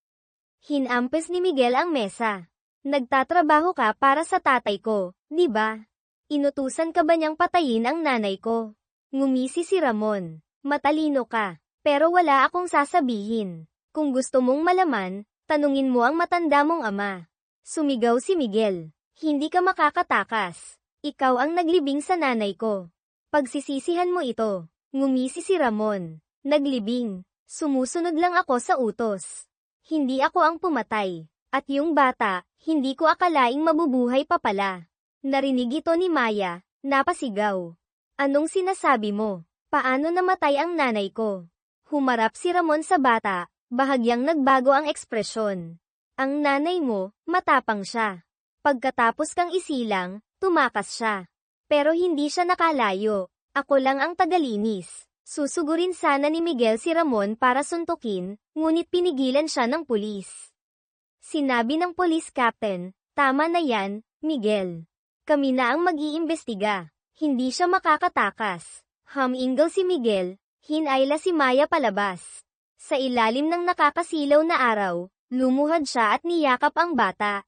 Hinampes ni Miguel ang mesa. Nagtatrabaho ka para sa tatay ko, di ba? Inutusan ka ba niyang patayin ang nanay ko? Ngumisi si Ramon. Matalino ka, pero wala akong sasabihin. Kung gusto mong malaman, tanungin mo ang matanda mong ama. Sumigaw si Miguel. Hindi ka makakatakas. Ikaw ang naglibing sa nanay ko. Pagsisisihan mo ito. Ngumisi si Ramon. Naglibing. Sumusunod lang ako sa utos. Hindi ako ang pumatay. At yung bata, hindi ko akalaing mabubuhay pa pala. Narinig ito ni Maya, napasigaw. Anong sinasabi mo? Paano namatay ang nanay ko? Humarap si Ramon sa bata, bahagyang nagbago ang ekspresyon. Ang nanay mo, matapang siya. Pagkatapos kang isilang, tumakas siya. Pero hindi siya nakalayo. Ako lang ang tagalinis. Susugurin sana ni Miguel si Ramon para suntukin, ngunit pinigilan siya ng pulis. Sinabi ng police captain, tama na yan, Miguel. Kami na ang mag-iimbestiga. Hindi siya makakatakas. Humingal si Miguel, hinayla si Maya palabas. Sa ilalim ng nakakasilaw na araw, lumuhad siya at niyakap ang bata.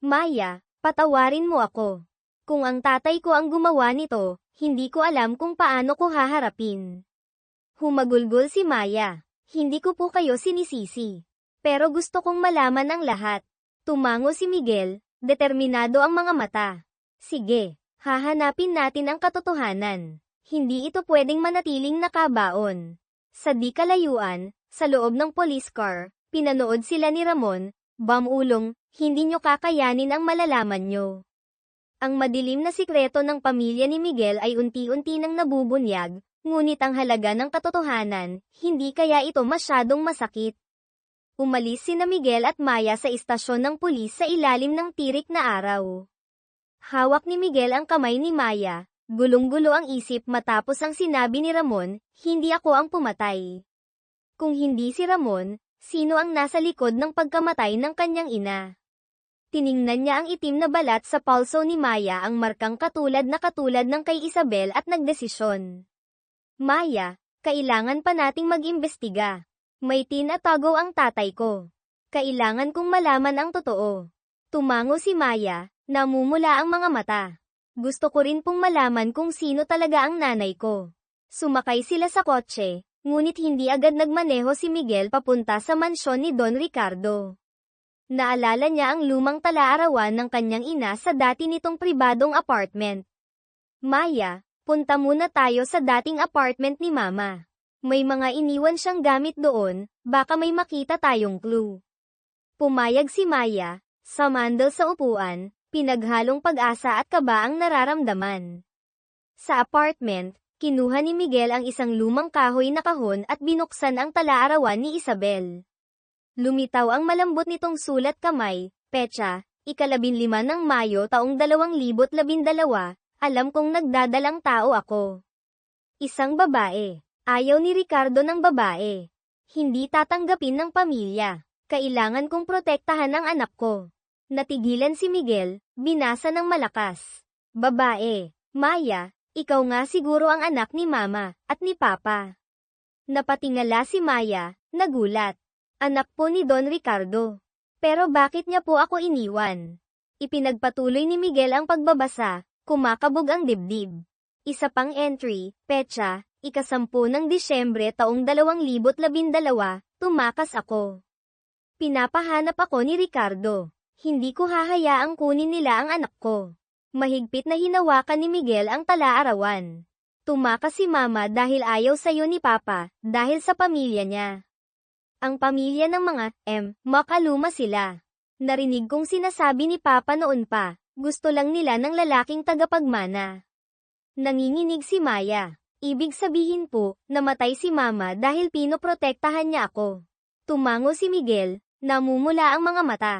Maya, patawarin mo ako. Kung ang tatay ko ang gumawa nito, hindi ko alam kung paano ko haharapin. Humagulgol si Maya. Hindi ko po kayo sinisisi. Pero gusto kong malaman ang lahat. Tumango si Miguel, determinado ang mga mata. Sige, hahanapin natin ang katotohanan. Hindi ito pwedeng manatiling nakabaon. Sa di kalayuan, sa loob ng police car, pinanood sila ni Ramon, Bamulong, hindi nyo kakayanin ang malalaman nyo. Ang madilim na sikreto ng pamilya ni Miguel ay unti-unti nang nabubunyag, ngunit ang halaga ng katotohanan, hindi kaya ito masyadong masakit. Umalis sina Miguel at Maya sa istasyon ng pulis sa ilalim ng tirik na araw. Hawak ni Miguel ang kamay ni Maya, gulong-gulo ang isip matapos ang sinabi ni Ramon, hindi ako ang pumatay. Kung hindi si Ramon, sino ang nasa likod ng pagkamatay ng kanyang ina? Tiningnan niya ang itim na balat sa palso ni Maya, ang markang katulad ng kay Isabel, at nagdesisyon. Maya, kailangan pa nating mag-imbestiga. May tinatago ang tatay ko. Kailangan kong malaman ang totoo. Tumango si Maya, namumula ang mga mata. Gusto ko rin pong malaman kung sino talaga ang nanay ko. Sumakay sila sa kotse, ngunit hindi agad nagmaneho si Miguel papunta sa mansyon ni Don Ricardo. Naalala niya ang lumang talaarawan ng kanyang ina sa dati nitong pribadong apartment. Maya, punta muna tayo sa dating apartment ni Mama. May mga iniwan siyang gamit doon, baka may makita tayong clue. Pumayag si Maya, sumandal sa upuan, pinaghalong pag-asa at kaba ang nararamdaman. Sa apartment, kinuha ni Miguel ang isang lumang kahoy na kahon at binuksan ang talaarawan ni Isabel. Lumitaw ang malambot nitong sulat kamay, petsa, 15 ng Mayo taong 2012, alam kong nagdadalang tao ako. Isang babae. Ayaw ni Ricardo ng babae. Hindi tatanggapin ng pamilya. Kailangan kong protektahan ang anak ko. Natigilan si Miguel, binasa ng malakas. Babae. Maya, ikaw nga siguro ang anak ni Mama, at ni Papa. Napatingala si Maya, nagulat. Anak po ni Don Ricardo. Pero bakit niya po ako iniwan? Ipinagpatuloy ni Miguel ang pagbabasa, kumakabog ang dibdib. Isa pang entry, petsa, Ika-10 ng Disyembre taong 2012, tumakas ako. Pinapahanap ako ni Ricardo. Hindi ko hahayaang kunin nila ang anak ko. Mahigpit na hinawakan ni Miguel ang tala-arawan. Tumakas si Mama dahil ayaw sayo ni Papa, dahil sa pamilya niya. Ang pamilya ng mga makaluma sila. Narinig kong sinasabi ni Papa noon pa, gusto lang nila ng lalaking tagapagmana. Nanginginig si Maya. Ibig sabihin po, namatay si Mama dahil pinoprotektahan niya ako. Tumango si Miguel, namumula ang mga mata.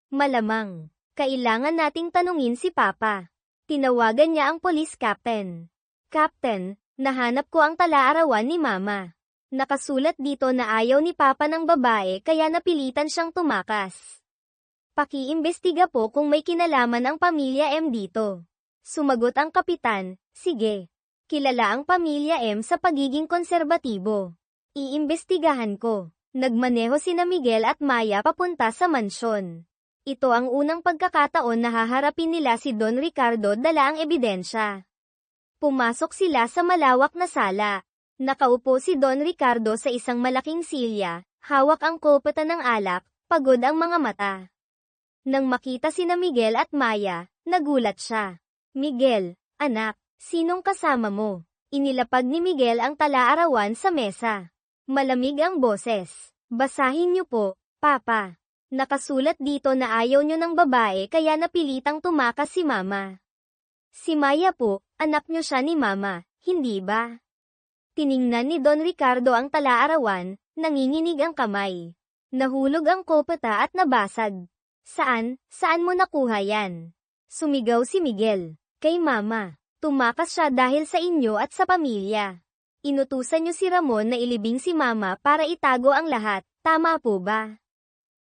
Malamang, kailangan nating tanungin si Papa. Tinawagan niya ang police captain. Captain, nahanap ko ang tala-arawan ni Mama. Nakasulat dito na ayaw ni Papa ng babae kaya napilitan siyang tumakas. Pakiimbestiga po kung may kinalaman ang pamilya M dito. Sumagot ang kapitan, sige. Kilala ang pamilya M sa pagiging konserbatibo. Iimbestigahan ko. Nagmaneho sina Miguel at Maya papunta sa mansyon. Ito ang unang pagkakataon na haharapin nila si Don Ricardo dala ang ebidensya. Pumasok sila sa malawak na sala. Nakaupo si Don Ricardo sa isang malaking silya, hawak ang kopeta ng alak, pagod ang mga mata. Nang makita sina Miguel at Maya, nagulat siya. Miguel, anak, sinong kasama mo? Inilapag ni Miguel ang tala-arawan sa mesa. Malamig ang boses. Basahin niyo po, Papa. Nakasulat dito na ayaw niyo ng babae kaya napilitang tumakas si Mama. Si Maya po, anak niyo siya ni Mama, hindi ba? Tiningnan ni Don Ricardo ang tala-arawan, nanginginig ang kamay. Nahulog ang kopeta at nabasag. Saan mo nakuha yan? Sumigaw si Miguel. Kay Mama. Tumakas siya dahil sa inyo at sa pamilya. Inutusan niyo si Ramon na ilibing si Mama para itago ang lahat, tama po ba?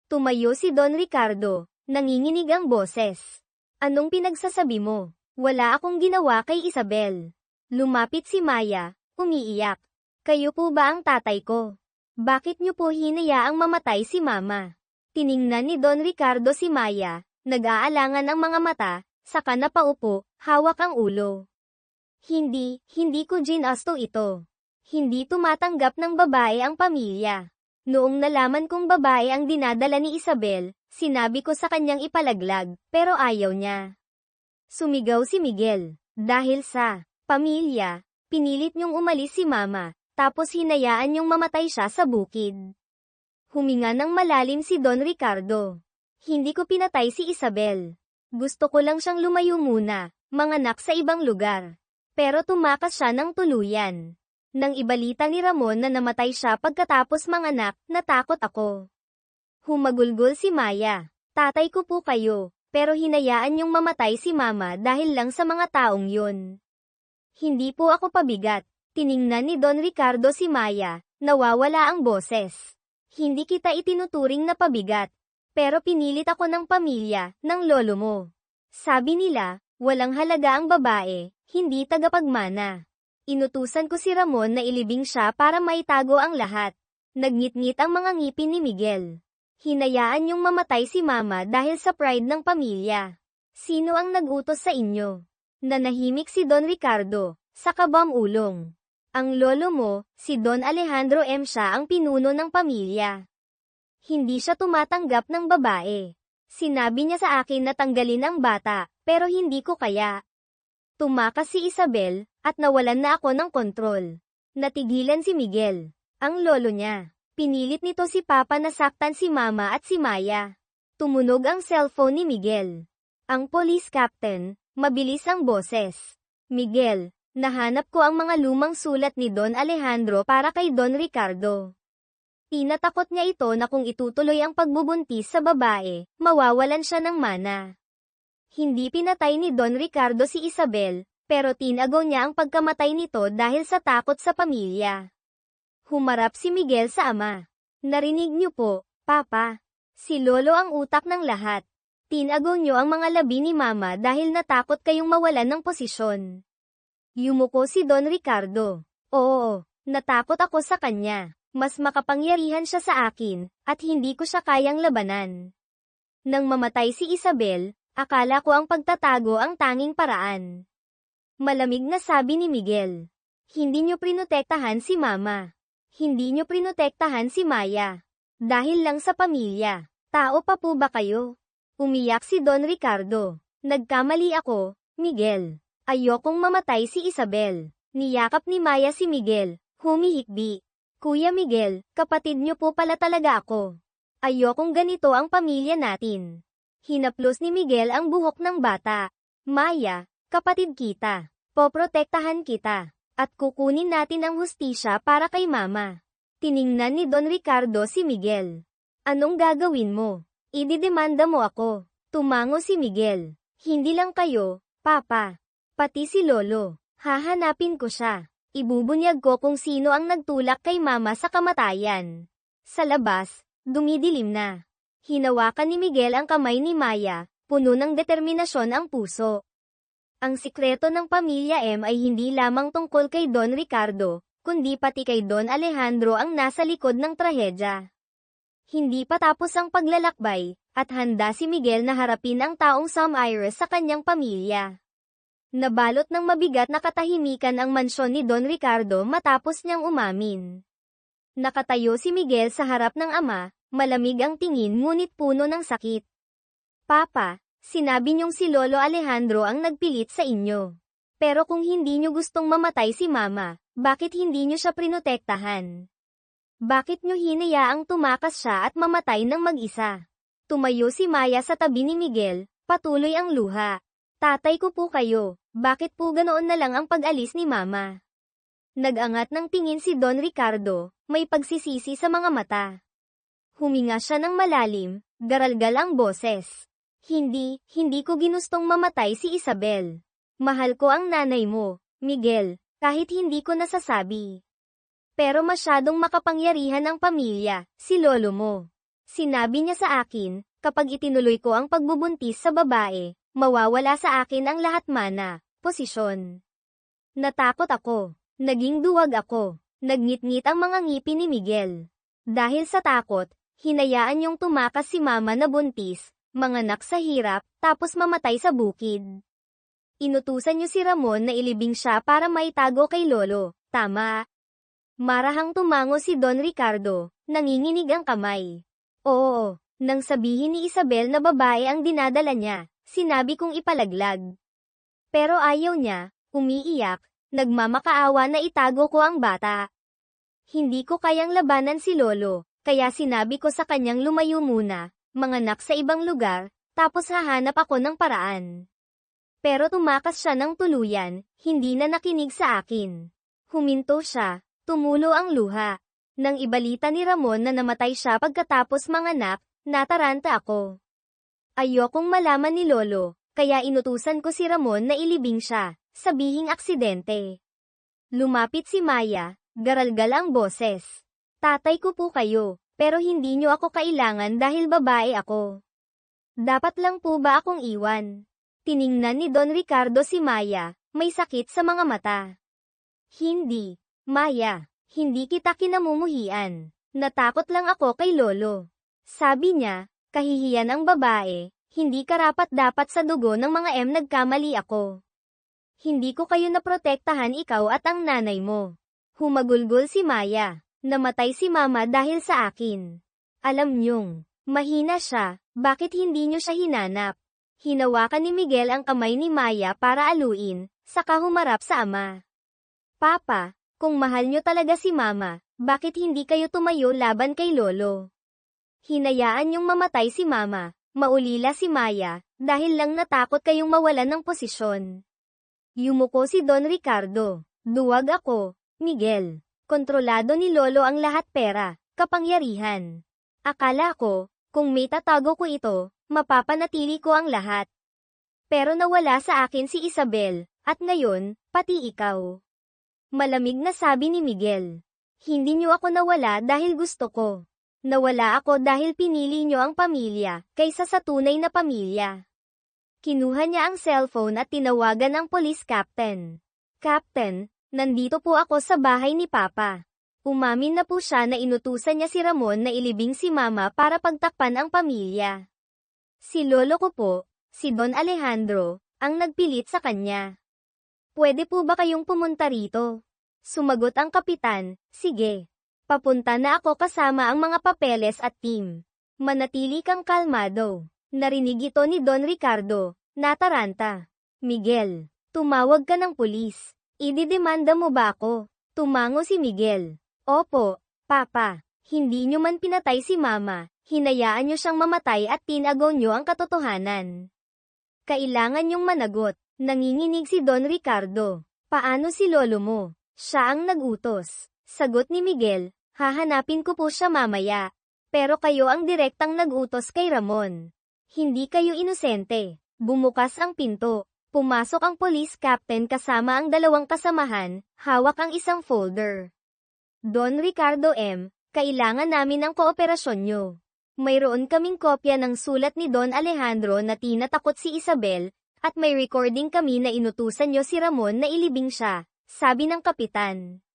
Tumayo si Don Ricardo, nanginginig ang boses. Anong pinagsasabi mo? Wala akong ginawa kay Isabel. Lumapit si Maya, umiiyak. Kayo po ba ang tatay ko? Bakit niyo po hinayaang mamatay si Mama? Tiningnan ni Don Ricardo si Maya, nag-aalangan ang mga mata, saka napaupo, hawak ang ulo. Hindi ko ginasto ito. Hindi tumatanggap ng babae ang pamilya. Noong nalaman kong babae ang dinadala ni Isabel, sinabi ko sa kanyang ipalaglag, pero ayaw niya. Sumigaw si Miguel. Dahil sa pamilya, pinilit niyong umalis si Mama, tapos hinayaan niyong mamatay siya sa bukid. Huminga ng malalim si Don Ricardo. Hindi ko pinatay si Isabel. Gusto ko lang siyang lumayo muna, manganak sa ibang lugar. Pero tumakas siya ng tuluyan. Nang ibalita ni Ramon na namatay siya pagkatapos manganak, natakot ako. Humagulgol si Maya. Tatay ko po kayo, pero hinayaan niyong mamatay si Mama dahil lang sa mga taong yun. Hindi po ako pabigat. Tiningnan ni Don Ricardo si Maya, nawawala ang boses. Hindi kita itinuturing na pabigat. Pero pinilit ako ng pamilya, ng lolo mo. Sabi nila, walang halaga ang babae, hindi tagapagmana. Inutusan ko si Ramon na ilibing siya para maitago ang lahat. Nagngit-ngit ang mga ngipin ni Miguel. Hinayaan niyong mamatay si Mama dahil sa pride ng pamilya. Sino ang nag-utos sa inyo? Nanahimik si Don Ricardo, sa kabam-ulong. Ang lolo mo, si Don Alejandro M. siya ang pinuno ng pamilya. Hindi siya tumatanggap ng babae. Sinabi niya sa akin na tanggalin ang bata, pero hindi ko kaya. Tumakas si Isabel, at nawalan na ako ng kontrol. Natigilan si Miguel, ang lolo niya. Pinilit nito si Papa na saktan si Mama at si Maya. Tumunog ang cellphone ni Miguel. Ang police captain, mabilis ang boses. Miguel, nahanap ko ang mga lumang sulat ni Don Alejandro para kay Don Ricardo. Tinatakot niya ito na kung itutuloy ang pagbubuntis sa babae, mawawalan siya ng mana. Hindi pinatay ni Don Ricardo si Isabel, pero tinago niya ang pagkamatay nito dahil sa takot sa pamilya. Humarap si Miguel sa ama. Narinig niyo po, Papa. Si Lolo ang utak ng lahat. Tinago niyo ang mga labi ni Mama dahil natakot kayong mawalan ng posisyon. Yumuko si Don Ricardo. Oo, natakot ako sa kanya. Mas makapangyarihan siya sa akin, at hindi ko siya kayang labanan. Nang mamatay si Isabel, akala ko ang pagtatago ang tanging paraan. Malamig na sabi ni Miguel. Hindi nyo prinotektahan si Mama. Hindi nyo prinotektahan si Maya. Dahil lang sa pamilya. Tao pa po ba kayo? Umiyak si Don Ricardo. Nagkamali ako, Miguel. Ayokong mamatay si Isabel. Niyakap ni Maya si Miguel. Humihikbi. Kuya Miguel, kapatid niyo po pala talaga ako. Ayokong ganito ang pamilya natin. Hinaplos ni Miguel ang buhok ng bata. Maya, kapatid kita. Poprotektahan kita. At kukunin natin ang hustisya para kay Mama. Tiningnan ni Don Ricardo si Miguel. Anong gagawin mo? Ididemanda mo ako. Tumango si Miguel. Hindi lang kayo, Papa. Pati si Lolo. Hahanapin ko siya. Ibubunyag ko kung sino ang nagtulak kay Mama sa kamatayan. Sa labas, dumidilim na. Hinawakan ni Miguel ang kamay ni Maya, puno ng determinasyon ang puso. Ang sikreto ng pamilya M ay hindi lamang tungkol kay Don Ricardo, kundi pati kay Don Alejandro ang nasa likod ng trahedya. Hindi pa tapos ang paglalakbay, at handa si Miguel na harapin ang taong Sam Iris sa kanyang pamilya. Nabalot ng mabigat na katahimikan ang mansyon ni Don Ricardo matapos niyang umamin. Nakatayo si Miguel sa harap ng ama, malamig ang tingin ngunit puno ng sakit. Papa, sinabi niyong si Lolo Alejandro ang nagpilit sa inyo. Pero kung hindi niyo gustong mamatay si Mama, bakit hindi niyo siya prinotektahan? Bakit niyo hinayaang tumakas siya at mamatay ng mag-isa? Tumayo si Maya sa tabi ni Miguel, patuloy ang luha. Tatay ko po kayo, bakit po ganoon na lang ang pag-alis ni Mama? Nag-angat ng tingin si Don Ricardo, may pagsisisi sa mga mata. Huminga siya ng malalim, garalgal ang boses. Hindi ko ginustong mamatay si Isabel. Mahal ko ang nanay mo, Miguel, kahit hindi ko nasasabi. Pero masyadong makapangyarihan ang pamilya, si lolo mo. Sinabi niya sa akin, kapag itinuloy ko ang pagbubuntis sa babae, mawawala sa akin ang lahat mana, posisyon. Natakot ako. Naging duwag ako. Nagngit-ngit ang mga ngipin ni Miguel. Dahil sa takot, hinayaan niyong tumakas si Mama na buntis, manganak sa hirap, tapos mamatay sa bukid. Inutusan niyo si Ramon na ilibing siya para maitago kay Lolo, tama? Marahang tumango si Don Ricardo, nanginginig ang kamay. Oo, nang sabihin ni Isabel na babae ang dinadala niya, sinabi kong ipalaglag. Pero ayaw niya, umiiyak, nagmamakaawa na itago ko ang bata. Hindi ko kayang labanan si Lolo, kaya sinabi ko sa kanyang lumayo muna, manganak sa ibang lugar, tapos hahanap ako ng paraan. Pero tumakas siya ng tuluyan, hindi na nakinig sa akin. Huminto siya, tumulo ang luha. Nang ibalita ni Ramon na namatay siya pagkatapos manganak, nataranta ako. Ayokong malaman ni Lolo, kaya inutusan ko si Ramon na ilibing siya. Sabihing aksidente. Lumapit si Maya, garalgal ang boses. Tatay ko po kayo, pero hindi niyo ako kailangan dahil babae ako. Dapat lang po ba akong iwan? Tiningnan ni Don Ricardo si Maya, may sakit sa mga mata. Hindi, Maya, hindi kita kinamumuhian. Natakot lang ako kay Lolo. Sabi niya, kahihiyan ang babae, hindi karapat-dapat sa dugo ng mga nagkamali ako. Hindi ko kayo naprotektahan ikaw at ang nanay mo. Humagulgol si Maya. Namatay si Mama dahil sa akin. Alam niyong, mahina siya, bakit hindi niyo siya hinanap? Hinawakan ni Miguel ang kamay ni Maya para aluin, saka humarap sa ama. Papa, kung mahal niyo talaga si Mama, bakit hindi kayo tumayo laban kay Lolo? Hinayaan niyong mamatay si Mama, maulila si Maya, dahil lang natakot kayong mawalan ng posisyon. Yumuko si Don Ricardo. Duwag ako, Miguel. Kontrolado ni Lolo ang lahat pera, kapangyarihan. Akala ko, kung may tatago ko ito, mapapanatili ko ang lahat. Pero nawala sa akin si Isabel, at ngayon, pati ikaw. Malamig na sabi ni Miguel. Hindi niyo ako nawala dahil gusto ko. Nawala ako dahil pinili niyo ang pamilya, kaysa sa tunay na pamilya. Kinuha niya ang cellphone at tinawagan ang police captain. Captain, nandito po ako sa bahay ni Papa. Umamin na po siya na inutusan niya si Ramon na ilibing si Mama para pagtakpan ang pamilya. Si Lolo ko po, si Don Alejandro, ang nagpilit sa kanya. Pwede po ba kayong pumunta rito? Sumagot ang kapitan, sige. Papunta na ako kasama ang mga papeles at team. Manatili kang kalmado. Narinig ito ni Don Ricardo, nataranta. Miguel, tumawag ka ng pulis. Ididemanda mo ba ako? Tumango si Miguel. Opo, Papa. Hindi nyo man pinatay si Mama, hinayaan nyo siyang mamatay at tinago nyo ang katotohanan. Kailangan nyong managot. Nanginginig si Don Ricardo. Paano si lolo mo? Siya ang nagutos. Sagot ni Miguel, hahanapin ko po siya mamaya. Pero kayo ang direktang nagutos kay Ramon. Hindi kayo inosente. Bumukas ang pinto. Pumasok ang police captain kasama ang dalawang kasamahan, hawak ang isang folder. Don Ricardo M., kailangan namin ang kooperasyon nyo. Mayroon kaming kopya ng sulat ni Don Alejandro na tinatakot si Isabel, at may recording kami na inutusan nyo si Ramon na ilibing siya, sabi ng kapitan.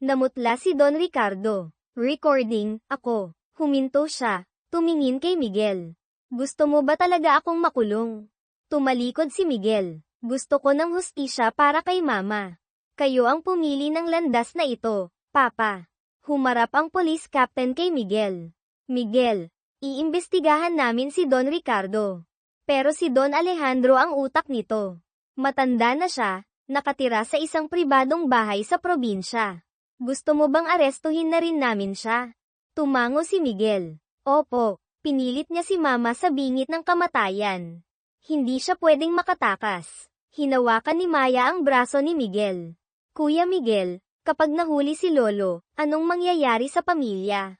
Namutla si Don Ricardo. Recording, ako. Huminto siya, tumingin kay Miguel. Gusto mo ba talaga akong makulong? Tumalikod si Miguel. Gusto ko ng hustisya para kay Mama. Kayo ang pumili ng landas na ito, Papa. Humarap ang police captain kay Miguel. Miguel, iimbestigahan namin si Don Ricardo. Pero si Don Alejandro ang utak nito. Matanda na siya, nakatira sa isang pribadong bahay sa probinsya. Gusto mo bang arestuhin na rin namin siya? Tumango si Miguel. Opo, pinilit niya si Mama sa bingit ng kamatayan. Hindi siya pwedeng makatakas. Hinawakan ni Maya ang braso ni Miguel. Kuya Miguel, kapag nahuli si Lolo, anong mangyayari sa pamilya?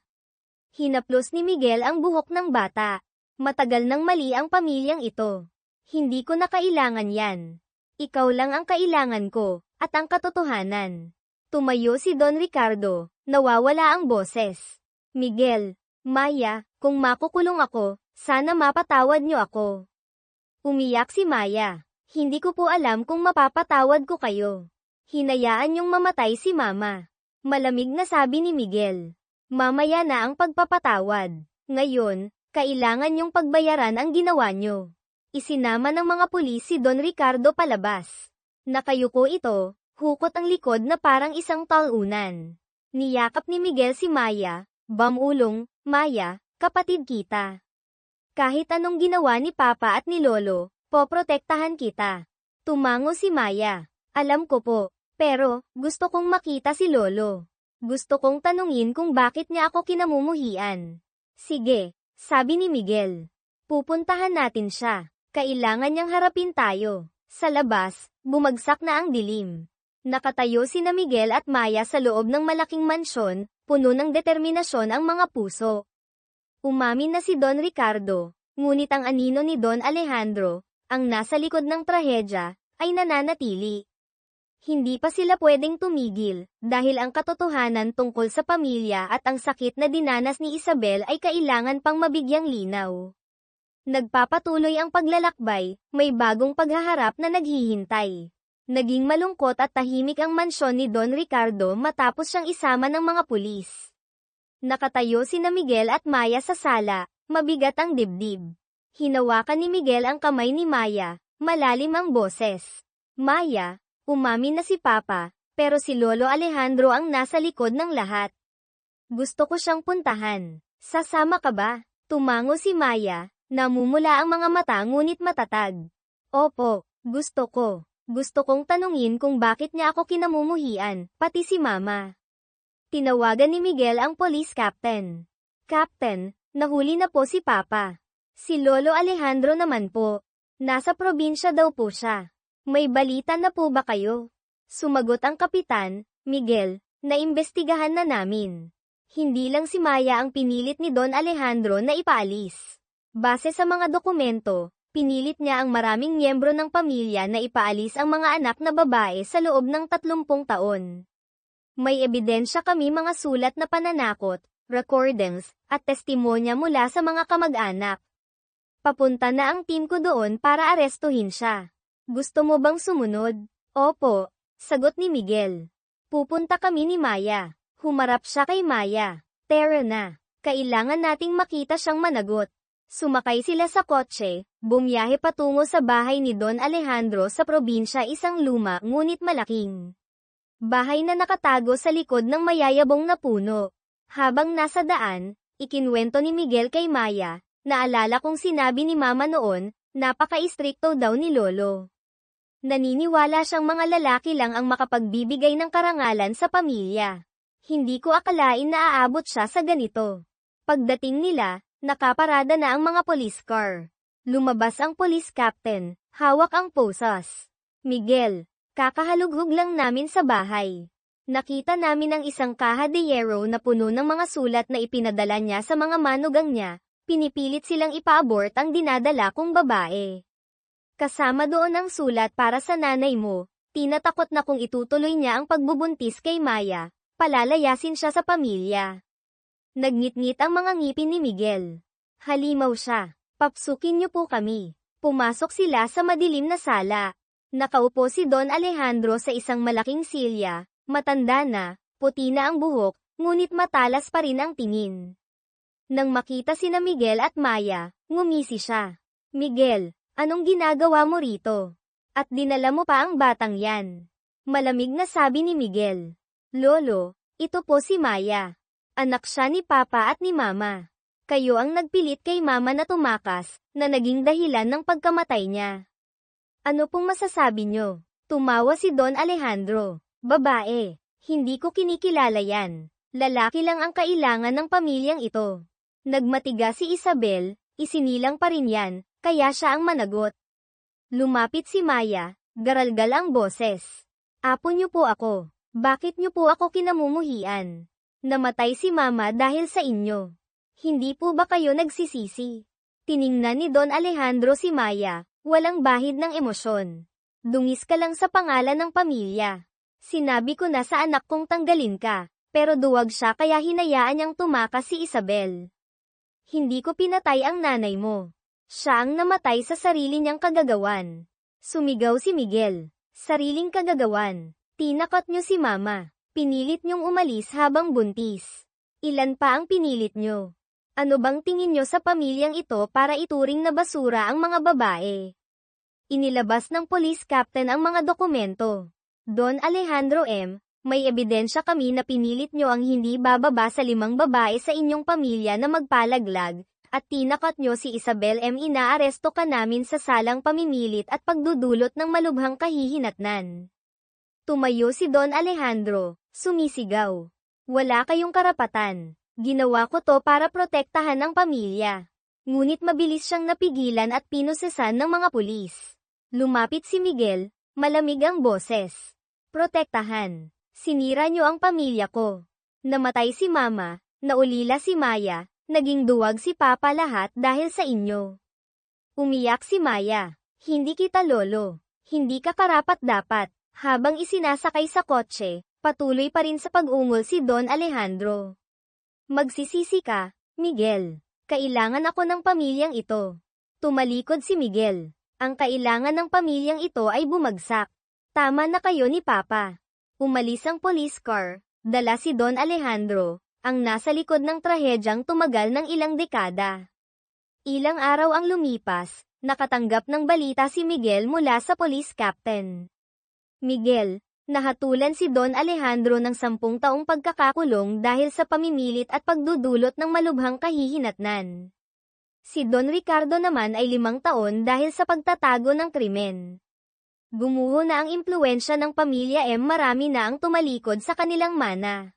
Hinaplos ni Miguel ang buhok ng bata. Matagal nang mali ang pamilyang ito. Hindi ko na kailangan yan. Ikaw lang ang kailangan ko, at ang katotohanan. Tumayo si Don Ricardo, nawawala ang boses. Miguel, Maya, kung makukulong ako, sana mapatawad niyo ako. Umiyak si Maya. Hindi ko po alam kung mapapatawad ko kayo. Hinayaan niyong mamatay si Mama. Malamig na sabi ni Miguel. Mamaya na ang pagpapatawad. Ngayon, kailangan niyong pagbayaran ang ginawa niyo. Isinama ng mga pulis si Don Ricardo palabas. Nakayuko ito, hukot ang likod na parang isang talunan. Niyakap ni Miguel si Maya, bamulong, Maya, kapatid kita. Kahit anong ginawa ni Papa at ni Lolo, poprotektahan kita. Tumango si Maya. Alam ko po, pero, gusto kong makita si Lolo. Gusto kong tanungin kung bakit niya ako kinamumuhian. Sige, sabi ni Miguel. Pupuntahan natin siya. Kailangan niyang harapin tayo. Sa labas, bumagsak na ang dilim. Nakatayo sina Miguel at Maya sa loob ng malaking mansyon, puno ng determinasyon ang mga puso. Umamin na si Don Ricardo, ngunit ang anino ni Don Alejandro, ang nasa likod ng trahedya, ay nananatili. Hindi pa sila pwedeng tumigil, dahil ang katotohanan tungkol sa pamilya at ang sakit na dinanas ni Isabel ay kailangan pang mabigyang linaw. Nagpapatuloy ang paglalakbay, may bagong paghaharap na naghihintay. Naging malungkot at tahimik ang mansyon ni Don Ricardo matapos siyang isama ng mga pulis. Nakatayo sina Miguel at Maya sa sala, mabigat ang dibdib. Hinawakan ni Miguel ang kamay ni Maya, malalim ang boses. Maya, umamin na si Papa, pero si Lolo Alejandro ang nasa likod ng lahat. Gusto ko siyang puntahan. Sasama ka ba? Tumango si Maya, namumula ang mga mata ngunit matatag. Opo, gusto ko. Gusto kong tanungin kung bakit niya ako kinamumuhian, pati si Mama. Tinawagan ni Miguel ang police captain. Captain, nahuli na po si Papa. Si Lolo Alejandro naman po. Nasa probinsya daw po siya. May balita na po ba kayo? Sumagot ang kapitan, Miguel, naimbestigahan na namin. Hindi lang si Maya ang pinilit ni Don Alejandro na ipaalis. Base sa mga dokumento, pinilit niya ang maraming miyembro ng pamilya na ipaalis ang mga anak na babae sa loob ng 30 taon. May ebidensya kami mga sulat na pananakot, recordings, at testimonya mula sa mga kamag-anak. Papunta na ang team ko doon para arestuhin siya. Gusto mo bang sumunod? Opo, sagot ni Miguel. Pupunta kami ni Maya. Humarap siya kay Maya. Tara na. Kailangan nating makita siyang managot. Sumakay sila sa kotse, bumiyahe patungo sa bahay ni Don Alejandro sa probinsya, isang luma ngunit malaking Bahay na nakatago sa likod ng mayayabong na puno. Habang nasa daan, ikinwento ni Miguel kay Maya, naalala kong sinabi ni Mama noon, napaka-istrikto daw ni Lolo. Naniniwala siyang mga lalaki lang ang makapagbibigay ng karangalan sa pamilya. Hindi ko akalain na aabot siya sa ganito. Pagdating nila, nakaparada na ang mga police car. Lumabas ang police captain, hawak ang posas. Miguel, kakahalughog lang namin sa bahay. Nakita namin ang isang kaha de hierro na puno ng mga sulat na ipinadala niya sa mga manugang niya, pinipilit silang ipa-abort ang dinadala kong babae. Kasama doon ang sulat para sa nanay mo, tinatakot na kung itutuloy niya ang pagbubuntis kay Maya, palalayasin siya sa pamilya. Nagngit-ngit ang mga ngipin ni Miguel. Halimaw siya. Papsukin niyo po kami. Pumasok sila sa madilim na sala. Nakaupo si Don Alejandro sa isang malaking silya, matanda na, puti na ang buhok, ngunit matalas pa rin ang tingin. Nang makita sina Miguel at Maya, ngumisi siya. Miguel, anong ginagawa mo rito? At dinala mo pa ang batang yan. Malamig na sabi ni Miguel. Lolo, ito po si Maya. Anak siya ni Papa at ni Mama. Kayo ang nagpilit kay Mama na tumakas, na naging dahilan ng pagkamatay niya. Ano pong masasabi nyo? Tumawa si Don Alejandro. Babae, hindi ko kinikilala yan. Lalaki lang ang kailangan ng pamilyang ito. Nagmatiga si Isabel, isinilang pa rin yan, kaya siya ang managot. Lumapit si Maya, garalgal ang boses. Apo niyo po ako. Bakit niyo po ako kinamumuhian? Namatay si Mama dahil sa inyo. Hindi po ba kayo nagsisisi? Tiningnan ni Don Alejandro si Maya, walang bahid ng emosyon. Dungis ka lang sa pangalan ng pamilya. Sinabi ko na sa anak kong tanggalin ka, pero duwag siya kaya hinayaan niyang tumakas si Isabel. Hindi ko pinatay ang nanay mo. Siya ang namatay sa sarili niyang kagagawan. Sumigaw si Miguel. Sariling kagagawan. Tinakot niyo si Mama. Pinilit niyong umalis habang buntis. Ilan pa ang pinilit niyo? Ano bang tingin niyo sa pamilyang ito para ituring na basura ang mga babae? Inilabas ng police captain ang mga dokumento. Don Alejandro M., may ebidensya kami na pinilit niyo ang hindi bababa sa 5 babae sa inyong pamilya na magpalaglag, at tinakot niyo si Isabel M. Inaaresto ka namin sa salang pamimilit at pagdudulot ng malubhang kahihinatnan. Tumayo si Don Alejandro, sumisigaw. Wala kayong karapatan. Ginawa ko to para protektahan ang pamilya. Ngunit mabilis siyang napigilan at pinusesan ng mga pulis. Lumapit si Miguel, malamig ang boses. Protektahan. Sinira niyo ang pamilya ko. Namatay si Mama, naulila si Maya, naging duwag si Papa lahat dahil sa inyo. Umiyak si Maya. Hindi kita lolo. Hindi ka karapat-dapat. Habang isinasakay sa kotse, patuloy pa rin sa pag-ungol si Don Alejandro. Magsisisi ka, Miguel. Kailangan ako ng pamilyang ito. Tumalikod si Miguel. Ang kailangan ng pamilyang ito ay bumagsak. Tama na kayo ni Papa. Umalis ang police car, dala si Don Alejandro, ang nasa likod ng trahedyang tumagal ng ilang dekada. Ilang araw ang lumipas, nakatanggap ng balita si Miguel mula sa police captain. Miguel, nahatulan si Don Alejandro ng 10 taong pagkakakulong dahil sa pamimilit at pagdudulot ng malubhang kahihinatnan. Si Don Ricardo naman ay 5 taon dahil sa pagtatago ng krimen. Gumuho na ang impluwensya ng pamilya M. Marami na ang tumalikod sa kanilang mana.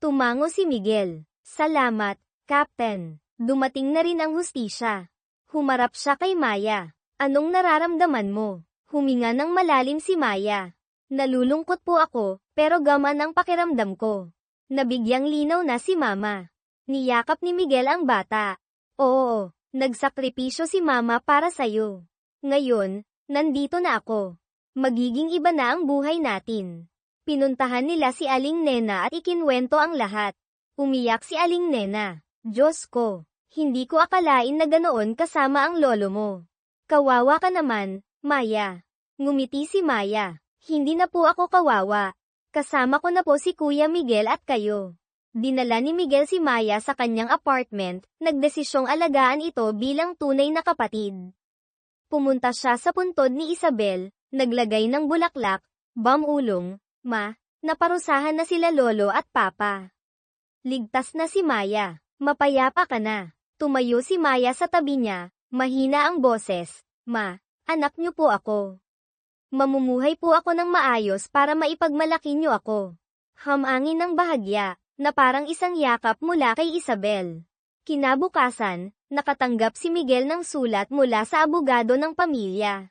Tumango si Miguel. Salamat, Captain. Dumating na rin ang hustisya. Humarap siya kay Maya. Anong nararamdaman mo? Huminga ng malalim si Maya. Nalulungkot po ako, pero gaman ang pakiramdam ko. Nabigyang linaw na si Mama. Niyakap ni Miguel ang bata. Oo, nagsakripisyo si Mama para sa'yo. Ngayon, nandito na ako. Magiging iba na ang buhay natin. Pinuntahan nila si Aling Nena at ikinwento ang lahat. Umiyak si Aling Nena. Diyos ko, hindi ko akalain na ganoon kasama ang lolo mo. Kawawa ka naman, Maya. Ngumiti si Maya. Hindi na po ako kawawa. Kasama ko na po si Kuya Miguel at kayo. Dinala ni Miguel si Maya sa kanyang apartment, nagdesisyong alagaan ito bilang tunay na kapatid. Pumunta siya sa puntod ni Isabel, naglagay ng bulaklak, bamulong, Naparusahan na sila lolo at papa. Ligtas na si Maya. Mapayapa ka na. Tumayo si Maya sa tabi niya, mahina ang boses. Ma, anak niyo po ako. Mamumuhay po ako ng maayos para maipagmalaki niyo ako. Hamangin ng bahagya, na parang isang yakap mula kay Isabel. Kinabukasan, nakatanggap si Miguel ng sulat mula sa abogado ng pamilya.